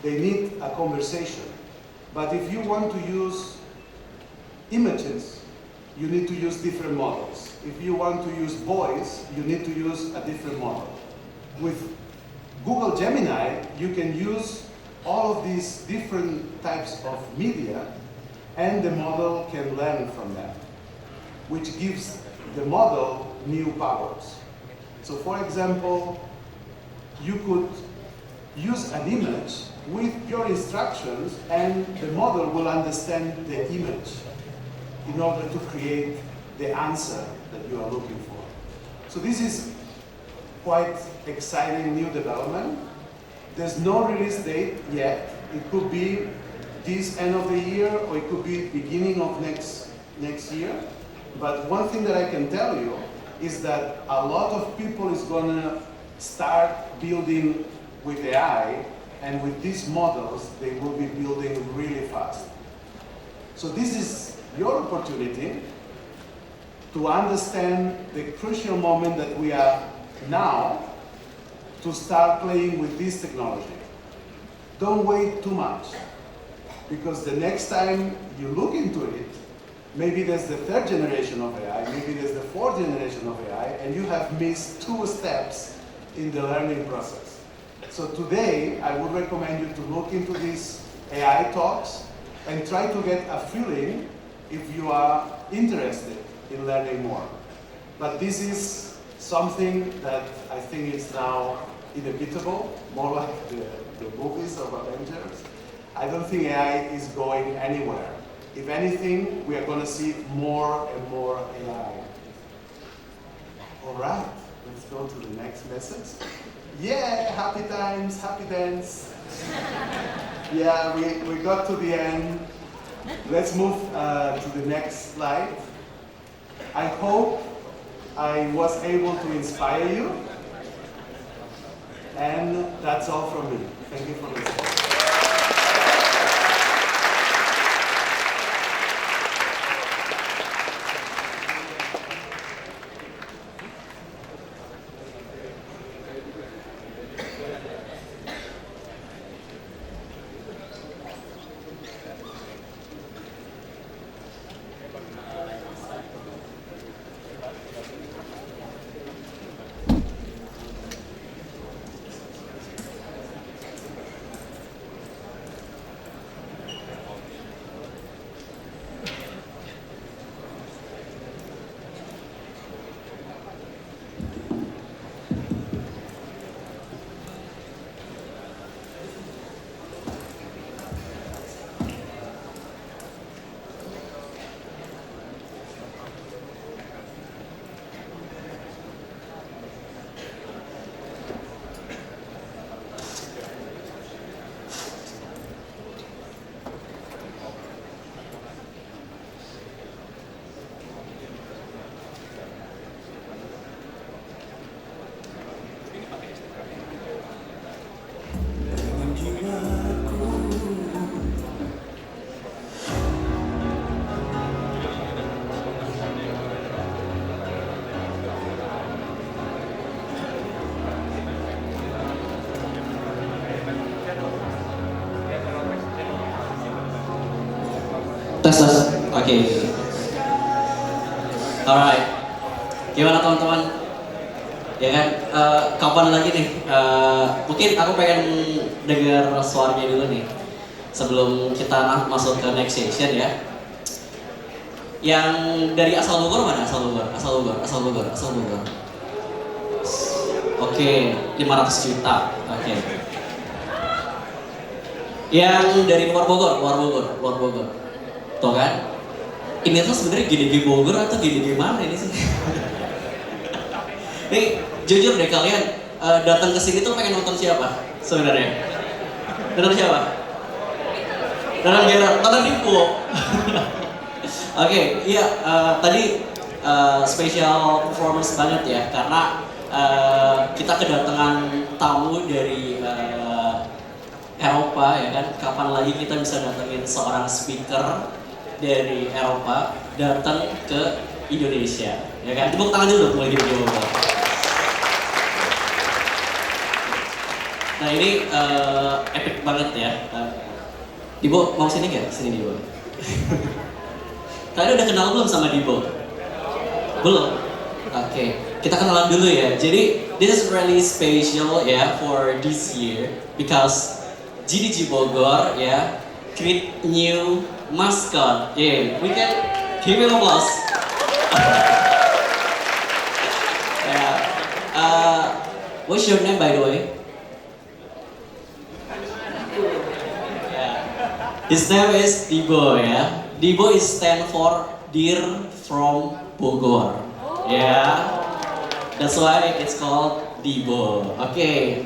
They need a conversation. But if you want to use images, you need to use different models. If you want to use voice, you need to use a different model. With Google Gemini, you can use all of these different types of media, and the model can learn from them, which gives the model new powers. So for example, you could use an image with your instructions, and the model will understand the image in order to create the answer that you are looking for. So this is quite exciting new development. There's no release date yet. It could be this end of the year, or it could be beginning of next year. But one thing that I can tell you is that a lot of people is gonna start building with AI, and with these models, they will be building really fast. So this is your opportunity to understand the crucial moment that we are now to start playing with this technology. Don't wait too much, because the next time you look into it, maybe there's the third generation of AI, maybe there's the fourth generation of AI, and you have missed 2 steps in the learning process. So today, I would recommend you to look into these AI talks and try to get a feeling if you are interested in learning more. But this is something that I think is now inevitable, more like the movies of Avengers. I don't think AI is going anywhere. If anything, we are going to see more and more AI. All right, let's go to the next message. Yeah, happy times, happy dance. Yeah, we got to the end. Let's move to the next slide. I hope I was able to inspire you. And that's all from me. Thank you for listening. Oke. Alright. Gimana teman-teman? Ya kan, kapan lagi nih? Mungkin aku pengen dengar suaranya dulu nih sebelum kita masuk ke next session ya. Yang dari asal Bogor mana? Asal Bogor. Oke, 500 juta. Oke. Yang dari luar Bogor. Tuh kan? Ini tuh sebenarnya GDG Bogor atau GDG mana ini sih? Nih, jujur deh kalian datang ke sini tuh pengen nonton siapa sebenarnya? Nonton siapa? Nonton Gerard, nonton Dipo. Oke, iya tadi special performance banget ya karena kita kedatangan tamu dari Eropa ya kan. Kapan lagi kita bisa datengin seorang speaker dari Eropa datang ke Indonesia ya kan. Tepuk tangan dulu mulai gitu coba. Nah ini epic banget ya. Dibo mau sini nggak? Sini Dibo. Kalian udah kenal belum sama Dibo? Belum? Oke, kita kenalan dulu ya. Jadi this is really special ya for this year because GDG Bogor ya create new mascot. Yeah, we can give him applause. What's your name by the way? His name is Dibo ya. Dibo is stand for Dear from Bogor. Yeah, that's why it's called Dibo. Okay.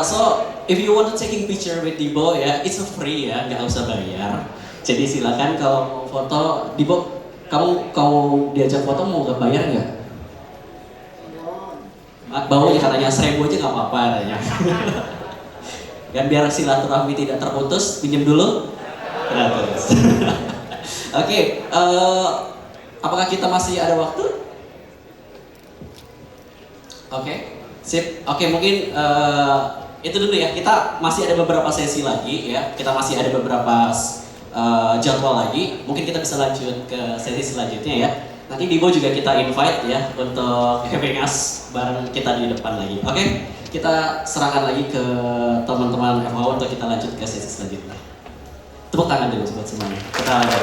So if you want to taking picture with Dibo ya, it's free ya, nggak usah bayar. Jadi silakan kalau mau foto Dibo, kamu diajak foto mau nggak bayar nggak? Bawa ya katanya 1.000 aja nggak apa-apa katanya. Dan biar silaturahmi tidak terputus, pinjam dulu. Gratis. Oke, apakah kita masih ada waktu? Oke, sip. Oke, mungkin itu dulu ya. Kita masih ada beberapa sesi lagi ya. Kita masih ada beberapa jadwal lagi. Mungkin kita bisa lanjut ke sesi selanjutnya ya. Nanti Dibo juga kita invite ya untuk having us bareng kita di depan lagi. Oke, kita serahkan lagi ke teman-teman FHO untuk kita lanjut ke sesi selanjutnya. Tepuk tangan dulu buat semuanya. Kita lanjut.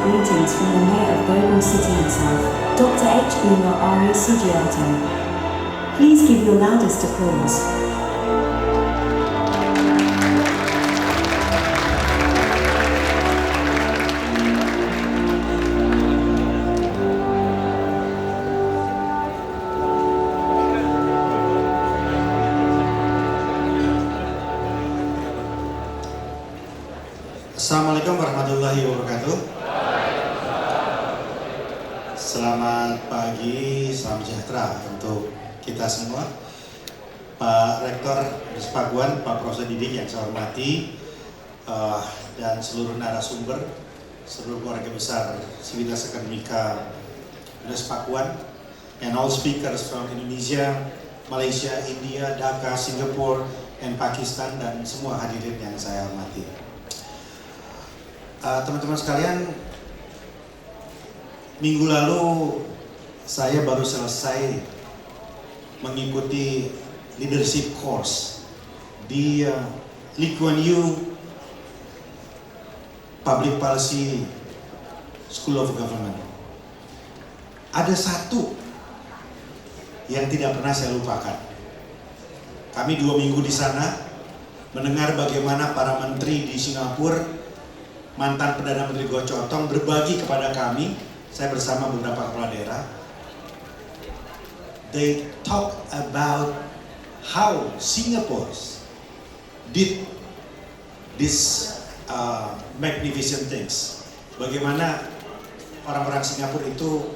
Greetings from the Mayor of Bogor City himself, Dr. H. Bima Ari Sugiarto. Please give your loudest applause. Assalamualaikum warahmatullahi wabarakatuh. Selamat pagi, salam sejahtera untuk kita semua. Pak Rektor Pakuan, Pak Profesor Didik yang saya hormati, dan seluruh narasumber, seluruh keluarga besar Sivitas Akademika Pakuan, and all speakers from Indonesia, Malaysia, India, Dhaka, Singapore, and Pakistan, dan semua hadirin yang saya hormati. Teman-teman sekalian, minggu lalu saya baru selesai mengikuti leadership course di Lee Kuan Yew Public Policy School of Government. Ada satu yang tidak pernah saya lupakan. Kami 2 minggu di sana mendengar bagaimana para menteri di Singapura, mantan Perdana Menteri Goh Chok Tong berbagi kepada kami. Saya bersama beberapa kepala daerah. They talk about how Singapore did this magnificent things. Bagaimana orang-orang Singapura itu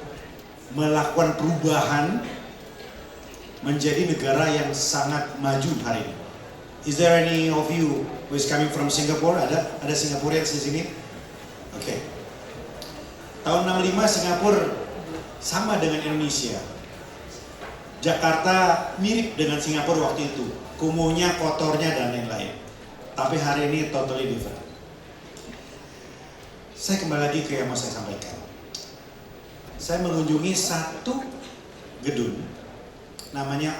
melakukan perubahan menjadi negara yang sangat maju hari ini. Is there any of you who is coming from Singapore? Ada Singaporeans di sini? Oke. Tahun 65 Singapura sama dengan Indonesia. Jakarta mirip dengan Singapura waktu itu. Kumuhnya, kotornya, dan lain-lain. Tapi hari ini totally different. Saya kembali lagi ke yang mau saya sampaikan. Saya mengunjungi satu gedung, namanya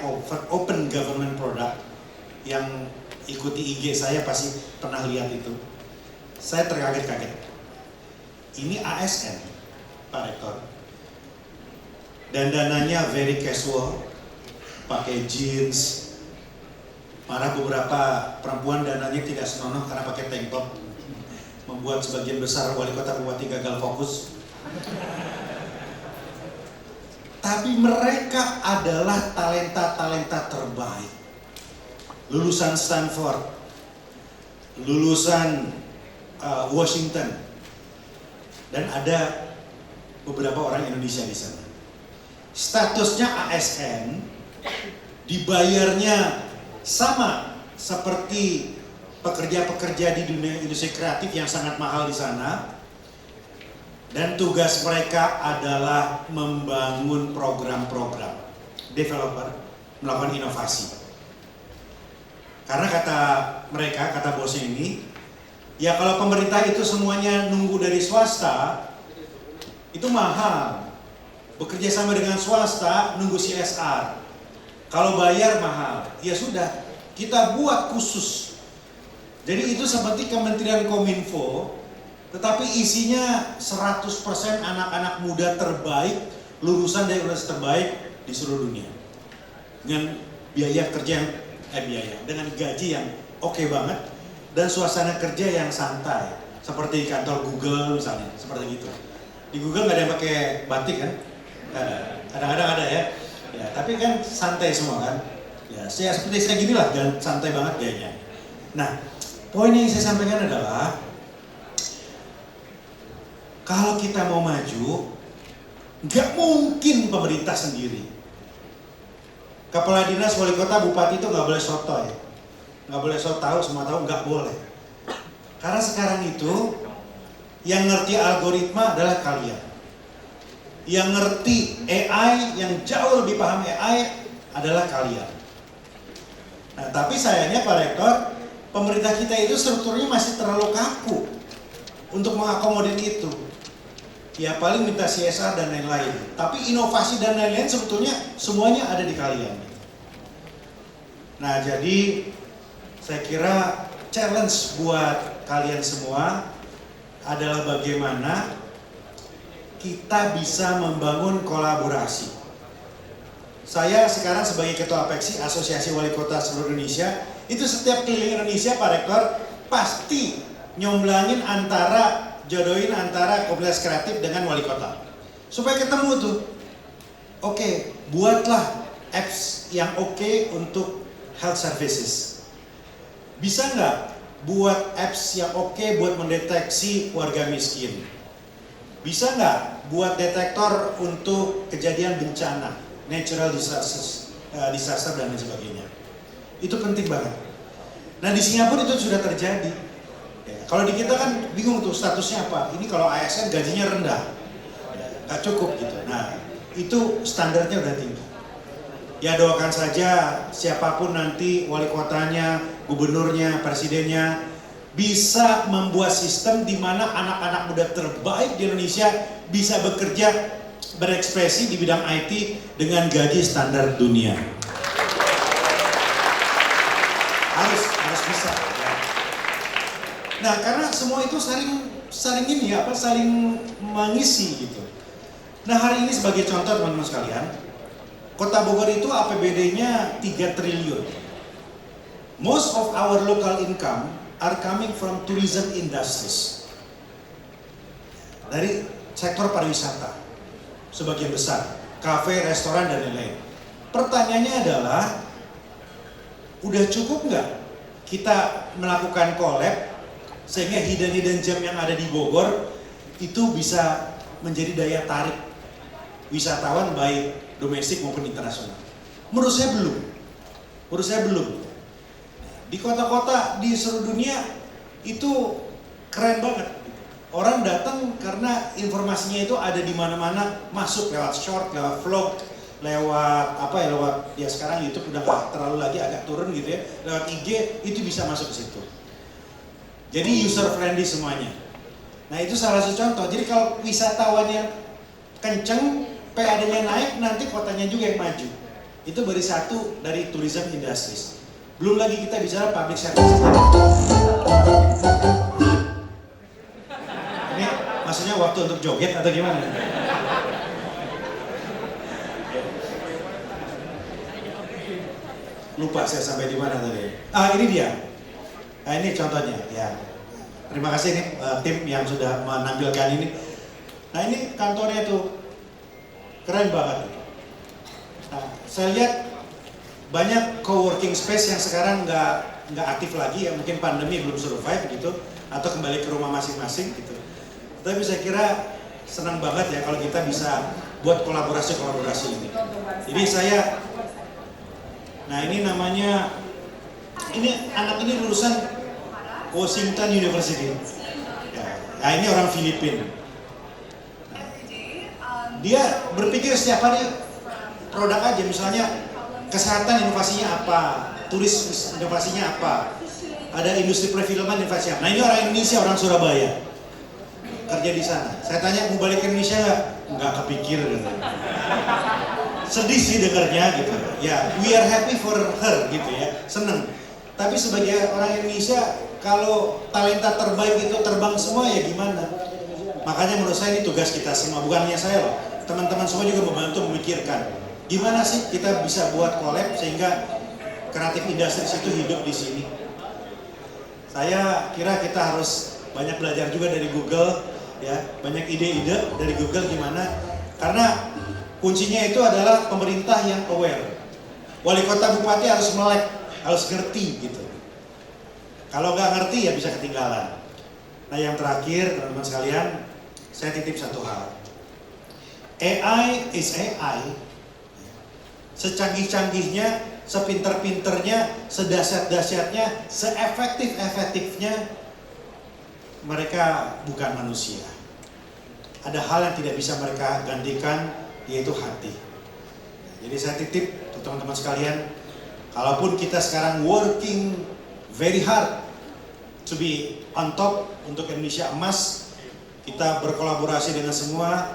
Open Government Product, yang ikuti IG saya pasti pernah lihat itu. Saya terkaget-kaget. Ini ASN, Pak Rektor. Dandanannya very casual, pakai jeans. Malah beberapa perempuan dandannya tidak senonoh karena pakai tank top, membuat sebagian besar wali kota bupati gagal fokus. Tapi mereka adalah talenta-talenta terbaik. Lulusan Stanford, lulusan Washington, dan ada beberapa orang Indonesia di sana. Statusnya ASN, dibayarnya sama seperti pekerja-pekerja di dunia industri kreatif yang sangat mahal di sana. Dan tugas mereka adalah membangun program-program, developer, melakukan inovasi. Karena kata mereka, kata bosnya ini, ya kalau pemerintah itu semuanya nunggu dari swasta, itu mahal. Bekerja sama dengan swasta, nunggu CSR. Kalau bayar mahal, ya sudah, kita buat khusus. Jadi itu seperti Kementerian Kominfo, tetapi isinya 100% anak-anak muda terbaik, lulusan dari universitas terbaik di seluruh dunia. Dengan biaya kerja yang dengan gaji yang oke banget, dan suasana kerja yang santai, seperti kantor Google misalnya, seperti gitu. Di Google nggak ada yang pakai batik kan? Kadang-kadang ada ya. Ya, tapi kan santai semua kan? Ya, saya seperti saya gini lah, dan santai banget gayanya. Nah, poin yang saya sampaikan adalah kalau kita mau maju, nggak mungkin pemerintah sendiri. Kepala dinas, wali kota, bupati itu nggak boleh sotoy, nggak boleh so tahu, semua tahu, nggak boleh. Karena sekarang itu yang ngerti algoritma adalah kalian. Yang ngerti AI, yang jauh lebih paham AI adalah kalian. Nah, tapi sayangnya Pak Rektor, pemerintah kita itu strukturnya masih terlalu kaku untuk mengakomodir itu. Ya paling minta CSR dan lain-lain. Tapi inovasi dan lain-lain sebetulnya semuanya ada di kalian. Nah, jadi saya kira challenge buat kalian semua adalah bagaimana kita bisa membangun kolaborasi. Saya sekarang sebagai Ketua Apeksi, Asosiasi Wali Kota Seluruh Indonesia, itu setiap keliling Indonesia Pak Rektor pasti nyomblangin jodohin antara komunitas kreatif dengan wali kota. Supaya ketemu tuh. Oke, buatlah apps yang oke untuk health services. Bisa nggak buat apps yang oke buat mendeteksi warga miskin? Bisa nggak buat detektor untuk kejadian bencana, natural disaster dan lain sebagainya? Itu penting banget. Nah di Singapura itu sudah terjadi. Kalau di kita kan bingung tuh statusnya apa. Ini kalau ASN gajinya rendah, nggak cukup gitu. Nah itu standarnya udah tinggi. Ya doakan saja siapapun nanti wali kotanya, gubernurnya, presidennya bisa membuat sistem di mana anak-anak muda terbaik di Indonesia bisa bekerja, berekspresi di bidang IT dengan gaji standar dunia. Harus bisa. Nah, karena semua itu saling mengisi gitu. Nah, hari ini sebagai contoh teman-teman sekalian, Kota Bogor itu APBD-nya 3 triliun. Most of our local income are coming from tourism industries. Dari sektor pariwisata sebagian besar, kafe, restoran dan lain-lain. Pertanyaannya adalah, udah cukup nggak kita melakukan collab sehingga hidden gem yang ada di Bogor itu bisa menjadi daya tarik wisatawan baik domestik maupun internasional. Menurut saya belum. Di kota-kota di seluruh dunia itu keren banget. Orang datang karena informasinya itu ada di mana-mana, masuk lewat short, lewat vlog, lewat ya sekarang YouTube udah nggak terlalu lagi, agak turun gitu ya, lewat IG itu bisa masuk ke situ. Jadi user friendly semuanya. Nah itu salah satu contoh. Jadi kalau wisatawannya kenceng, PAD-nya naik, nanti kotanya juga yang maju. Itu baru satu dari tourism industries. Belum lagi kita bicara public service. Ini maksudnya waktu untuk joget atau gimana? Lupa saya sampai di mana tadi. Ini dia. Nah ini contohnya ya. Terima kasih nih tim yang sudah menampilkan ini. Nah ini kantornya itu keren banget. Nah, saya lihat banyak co-working space yang sekarang nggak aktif lagi ya, mungkin pandemi belum survive gitu, atau kembali ke rumah masing-masing gitu. Tapi saya kira senang banget ya kalau kita bisa buat kolaborasi ini. Jadi nah ini namanya, anak ini lulusan Washington University. Ya, nah ini orang Filipina. Dia berpikir setiap hari produk aja, misalnya kesehatan inovasinya apa, turis inovasinya apa, ada industri perfilman inovasinya apa. Nah ini orang Indonesia, orang Surabaya, kerja di sana. Saya tanya mau balik ke Indonesia nggak kepikir. Sedih sih dengarnya gitu. Ya, we are happy for her gitu ya, seneng. Tapi sebagai orang Indonesia, kalau talenta terbaik itu terbang semua ya gimana? Makanya menurut saya ini tugas kita semua, bukan hanya saya loh. Teman-teman semua juga membantu memikirkan gimana sih kita bisa buat collab sehingga kreatif industri itu hidup di sini. Saya kira kita harus banyak belajar juga dari Google ya, banyak ide-ide dari Google gimana, karena kuncinya itu adalah pemerintah yang aware. Wali kota bupati harus melek, harus ngerti gitu. Kalau nggak ngerti ya bisa ketinggalan. Nah yang terakhir teman-teman sekalian, saya titip satu hal. AI is AI. Secanggih-canggihnya, sepinter-pinternya, sedahsyat-dahsyatnya, seefektif-efektifnya, mereka bukan manusia. Ada hal yang tidak bisa mereka gantikan, yaitu hati. Jadi saya titip untuk teman-teman sekalian, kalaupun kita sekarang working very hard to be on top untuk Indonesia emas, kita berkolaborasi dengan semua,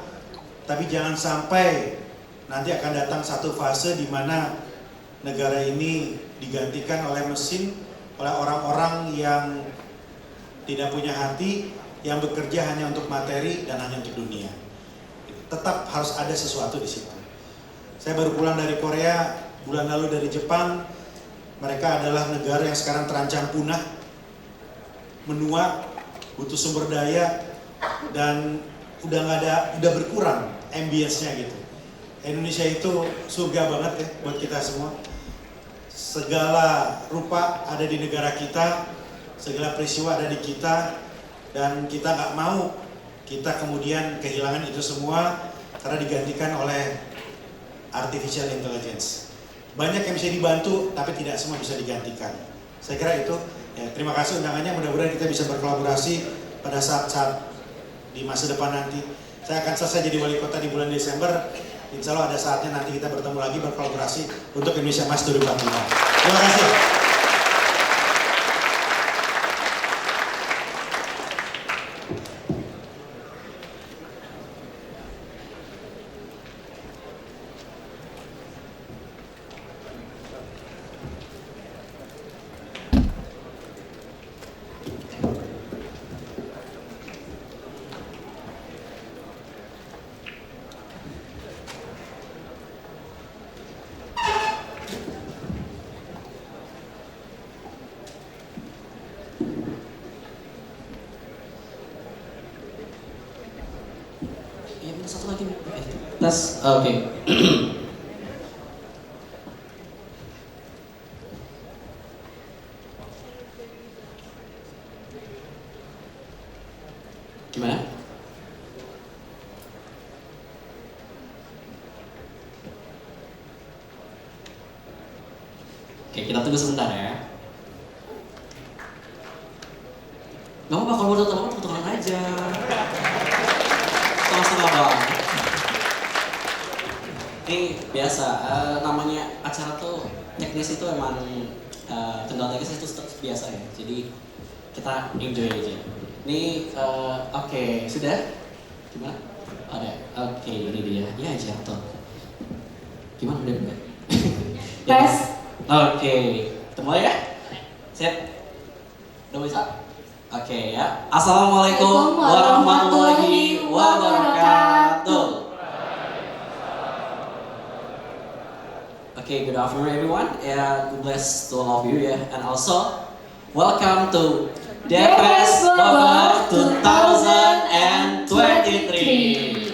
tapi jangan sampai nanti akan datang satu fase di mana negara ini digantikan oleh mesin, oleh orang-orang yang tidak punya hati, yang bekerja hanya untuk materi dan hanya untuk dunia. Tetap harus ada sesuatu di situ. Saya baru pulang dari Korea, bulan lalu dari Jepang. Mereka adalah negara yang sekarang terancam punah, menua, butuh sumber daya, dan udah berkurang ambience-nya gitu. Indonesia itu surga banget ya buat kita semua. Segala rupa ada di negara kita, segala peristiwa ada di kita, dan kita nggak mau kita kemudian kehilangan itu semua karena digantikan oleh artificial intelligence. Banyak yang bisa dibantu, tapi tidak semua bisa digantikan. Saya kira itu. Ya, terima kasih undangannya. Mudah-mudahan kita bisa berkolaborasi pada saat-saat di masa depan nanti. Saya akan selesai jadi wali kota di bulan Desember. Insya Allah ada saatnya nanti kita bertemu lagi berkolaborasi untuk Indonesia Emas 2045. Terima kasih. Satu lagi nih. Tes, oke. Gimana? Oke, kita tunggu sebentar ya. Gak apa-apa, kalau mau tepuk tangan aja. Setengah-setengah doang. Ini biasa, namanya acara tuh teknis itu emang kendala teknis itu biasa ya. Jadi kita enjoy aja. Ini oke, sudah? Gimana? Ada. Oke, ini dia. Ya jatuh. Gimana udah enggak? Tes. Oke, ketemu ya? Set. Udah bisa? Oke ya. Assalamualaikum warahmatullahi wabarakatuh. Okay, good afternoon everyone. God bless to all of you ya. And also, welcome to DFS Bogor 2023.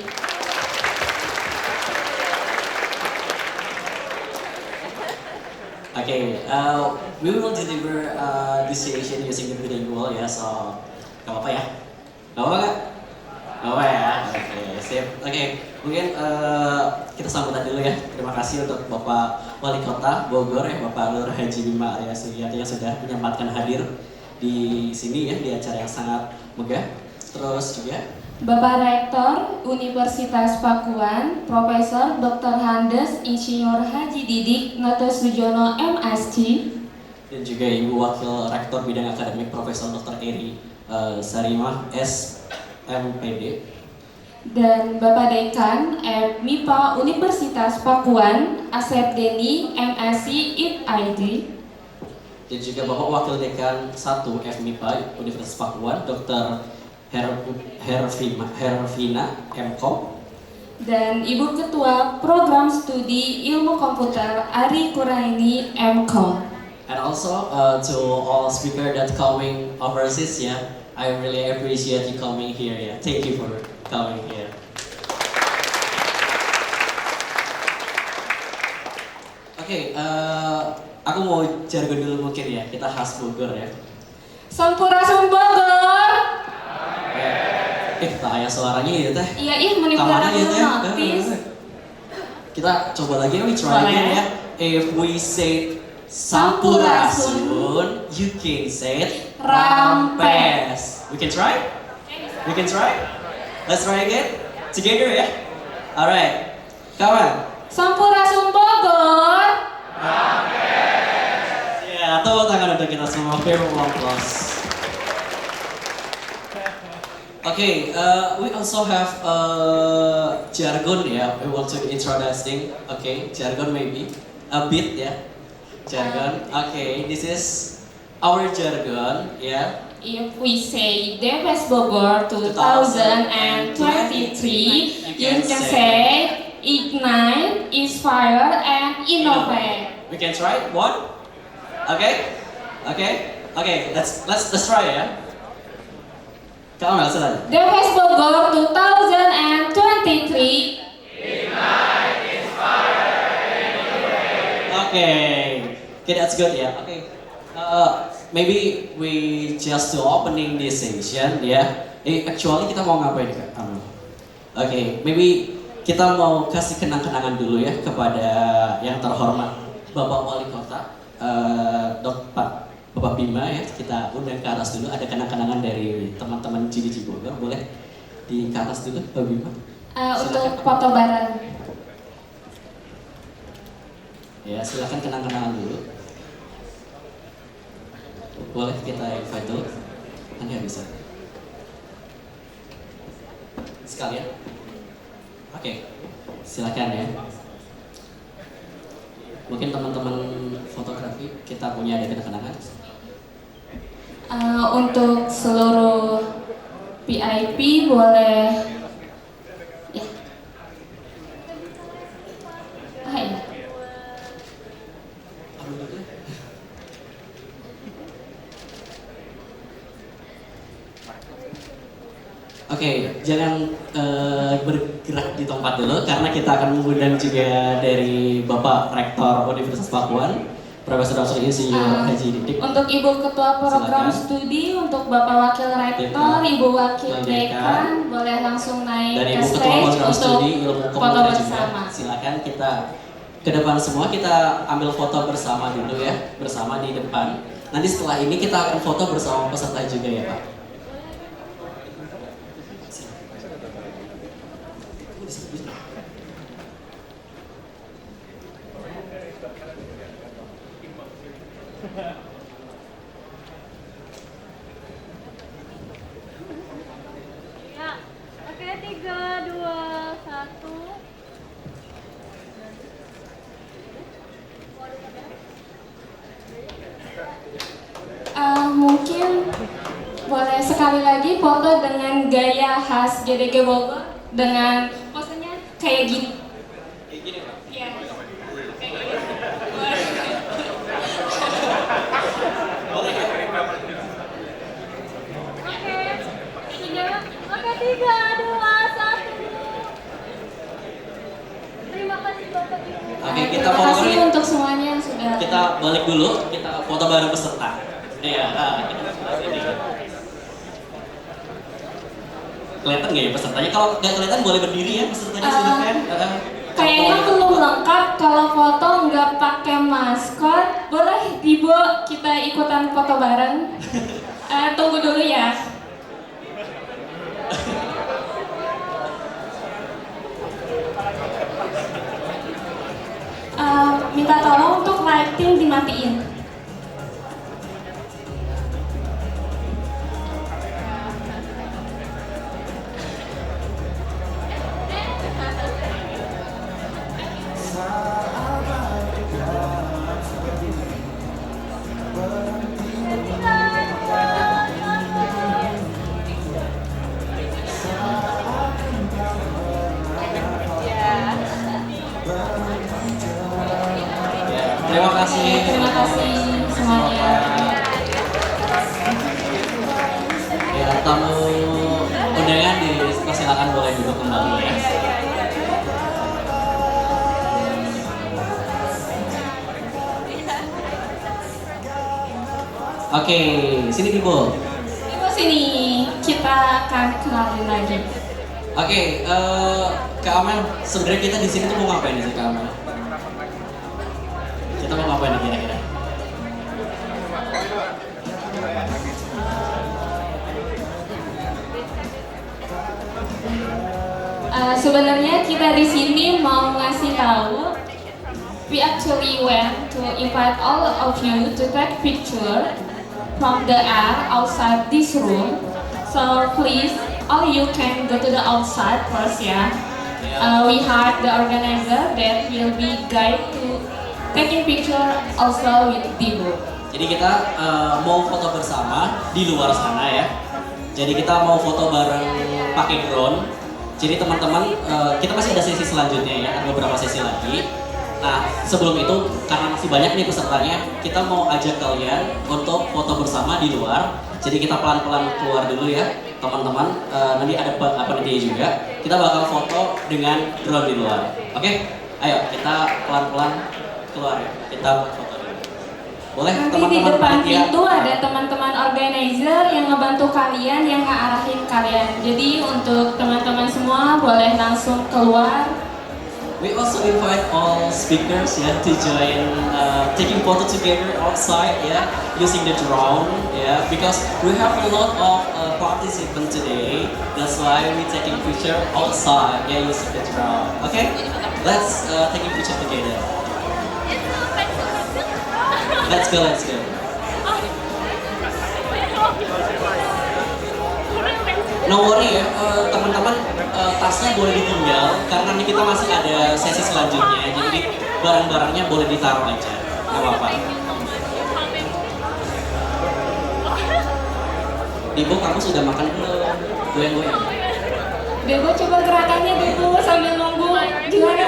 Okay, we will deliver this session using the bilingual ya, so gak apa-apa ya? Gak apa-apa gak? Gak apa ya? Oke, sip. Oke, mungkin kita sambutan dulu ya. Terima kasih untuk Bapak Wali Kota Bogor ya, Bapak Lur Haji Bima Arya Suyati yang sudah menyempatkan hadir di sini ya, di acara yang sangat megah. Terus juga Bapak Rektor Universitas Pakuan, Profesor Dr. Handes Insinyur Haji Didik Noto Sujono MSc, dan juga Ibu Wakil Rektor Bidang Akademik Profesor Dr. Eri Sarimah SMPD, dan Bapak Dekan MIPA Universitas Pakuan Asep Deni MSc IPID, dan juga Bapak Wakil Dekan 1 FMIPA Universitas Pakuan Dr. Hervina MKom, dan Ibu Ketua Program Studi Ilmu Komputer Ari Kuraini MKom. and also to all speaker that coming overseas ya, I really appreciate you coming here ya. Thank you for coming here. Oke, aku mau jargon dulu mungkin ya, kita khas Bogor ya. Sampurasun Bogor. Bahaya suaranya ya teh. Iya, menipar aku notis. Kita coba lagi, we try again ya. If we say Sampurasun, you can say Rampes. We can try? We can try? Let's try again. Together ya. Alright. Come on. Sampurasun Bogor. Ya, tepuk tangan untuk kita semua. Very warm applause. Okay, we also have jargon ya. We want to introducing. Okay, jargon maybe a bit ya. Jargon. Okay, this is our jargon ya. If we say DFS Bogor 2023, you can say ignite, inspire, and innovate. We can try one. Okay, okay, okay. Let's try ya. Kamu nggak salah. DFS Bogor 2023. Okay, that's good ya. Okay, maybe we just to opening this session ya. Actually kita mau ngapain Kak? Okay, maybe kita mau kasih kenang-kenangan dulu ya kepada yang terhormat Bapak Wali Kota, Bapak Bima ya. Kita undang ke atas dulu, ada kenang-kenangan dari teman-teman Cici Bogor. Boleh di atas dulu Bapak Bima? Untuk foto bareng. Ya, silakan kenang-kenangan dulu. Boleh kita invite dulu? Anda bisa. Sekalian. Oke, silakan ya. Mungkin teman-teman fotografi kita punya ada kenang-kenangan. Untuk seluruh VIP boleh ya. Ya. Oke, jangan bergerak di tempat dulu karena kita akan mengundang juga dari Bapak Rektor Universitas Pakuan, Profesor Dr. Insinyur Haji Didik. Untuk Ibu Ketua Program Silakan. Studi, untuk Bapak Wakil Rektor, Ibu Wakil Dekan, boleh langsung naik Dan ke Ibu Ketua stage Program untuk Studi Ilmu foto Komputer juga. bersama. Silakan kita ke depan semua, kita ambil foto bersama dulu ya, bersama di depan. Nanti setelah ini kita akan foto bersama peserta juga ya Pak. Ya, oke 3, 2, 1. Mungkin boleh sekali lagi foto dengan gaya khas GDG Bogor dengan posenya kayak gini. Kayak gini Pak. Iya. Boleh ya? Oke. 3, 2, 1. Terima kasih Bapak Ibu. Oke, kita Terima foto kasih dulu. untuk semuanya yang sudah. Kita balik dulu, kita foto bareng peserta. Iya, kita sebelah sini. Kelihatan nggak ya pesertanya? Kalau nggak kelihatan boleh berdiri ya pesertanya silakan. Kayaknya belum lengkap kalau foto nggak pakai maskot. Boleh Ibu kita ikutan foto bareng. Tunggu dulu ya. Minta tolong untuk lighting dimatiin. Terima kasih. Terima kasih semuanya. Ya, tamu undangan dipersilakan boleh duduk kembali ya. Oke, sini Bibo. Ibu sini kita akan kenalin lagi. Oke, Kak Amel, sebenarnya kita di sini tuh mau ngapain sih Kak Amel? Kita mau ngapain nih kira-kira? Sebenarnya kita di sini mau ngasih tahu, we actually went to invite all of you to take picture from the air outside this room. So please, all you can go to the outside first, ya. We hired the organizer that will be guide to taking picture also with Dibu. Jadi kita mau foto bersama di luar sana ya. Jadi kita mau foto bareng pakai drone. Jadi teman-teman, kita masih ada sesi selanjutnya ya, ada beberapa sesi lagi. Nah, sebelum itu, karena masih banyak nih pesertanya, kita mau ajak kalian untuk foto bersama di luar. Jadi kita pelan-pelan keluar dulu ya, teman-teman. Nanti ada panitia juga. Kita bakal foto dengan drone di luar. Oke? Ayo, kita pelan-pelan keluar ya. Kita foto dulu. Boleh Nanti di teman-teman depan panitia? itu ada teman-teman organizer yang ngebantu kalian, yang ngarahin kalian. Jadi untuk teman-teman semua boleh langsung keluar. We also invite all speakers to join taking photo together outside using the drone because we have a lot of participants today. That's why we taking picture outside using the drone. Okay, let's taking picture together. Let's go. No worry ya, teman-teman, tasnya boleh ditinggal karena nanti kita masih ada sesi selanjutnya. Jadi barang-barangnya boleh ditaruh aja, nggak apa-apa. Ibu, kamu sudah makan belum? Goyang-goyang. Bebo coba gerakannya Bebo sambil nunggu. Gimana?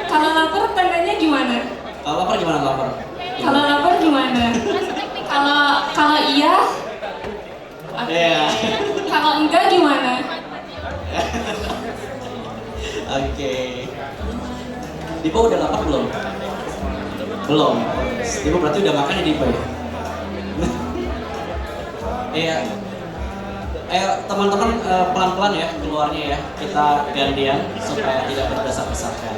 Kalau lapar tandanya gimana? Kalau lapar gimana lapar? Kalau lapar gimana? Kalau iya? Iya. Kalau enggak gimana? Oke. Dipo udah lapar belum? Belum. Ibu berarti udah makan ya di Ibu ya? Iya. Ayo teman-teman pelan-pelan ya keluarnya ya. Kita gantian supaya tidak berdesak-desakan.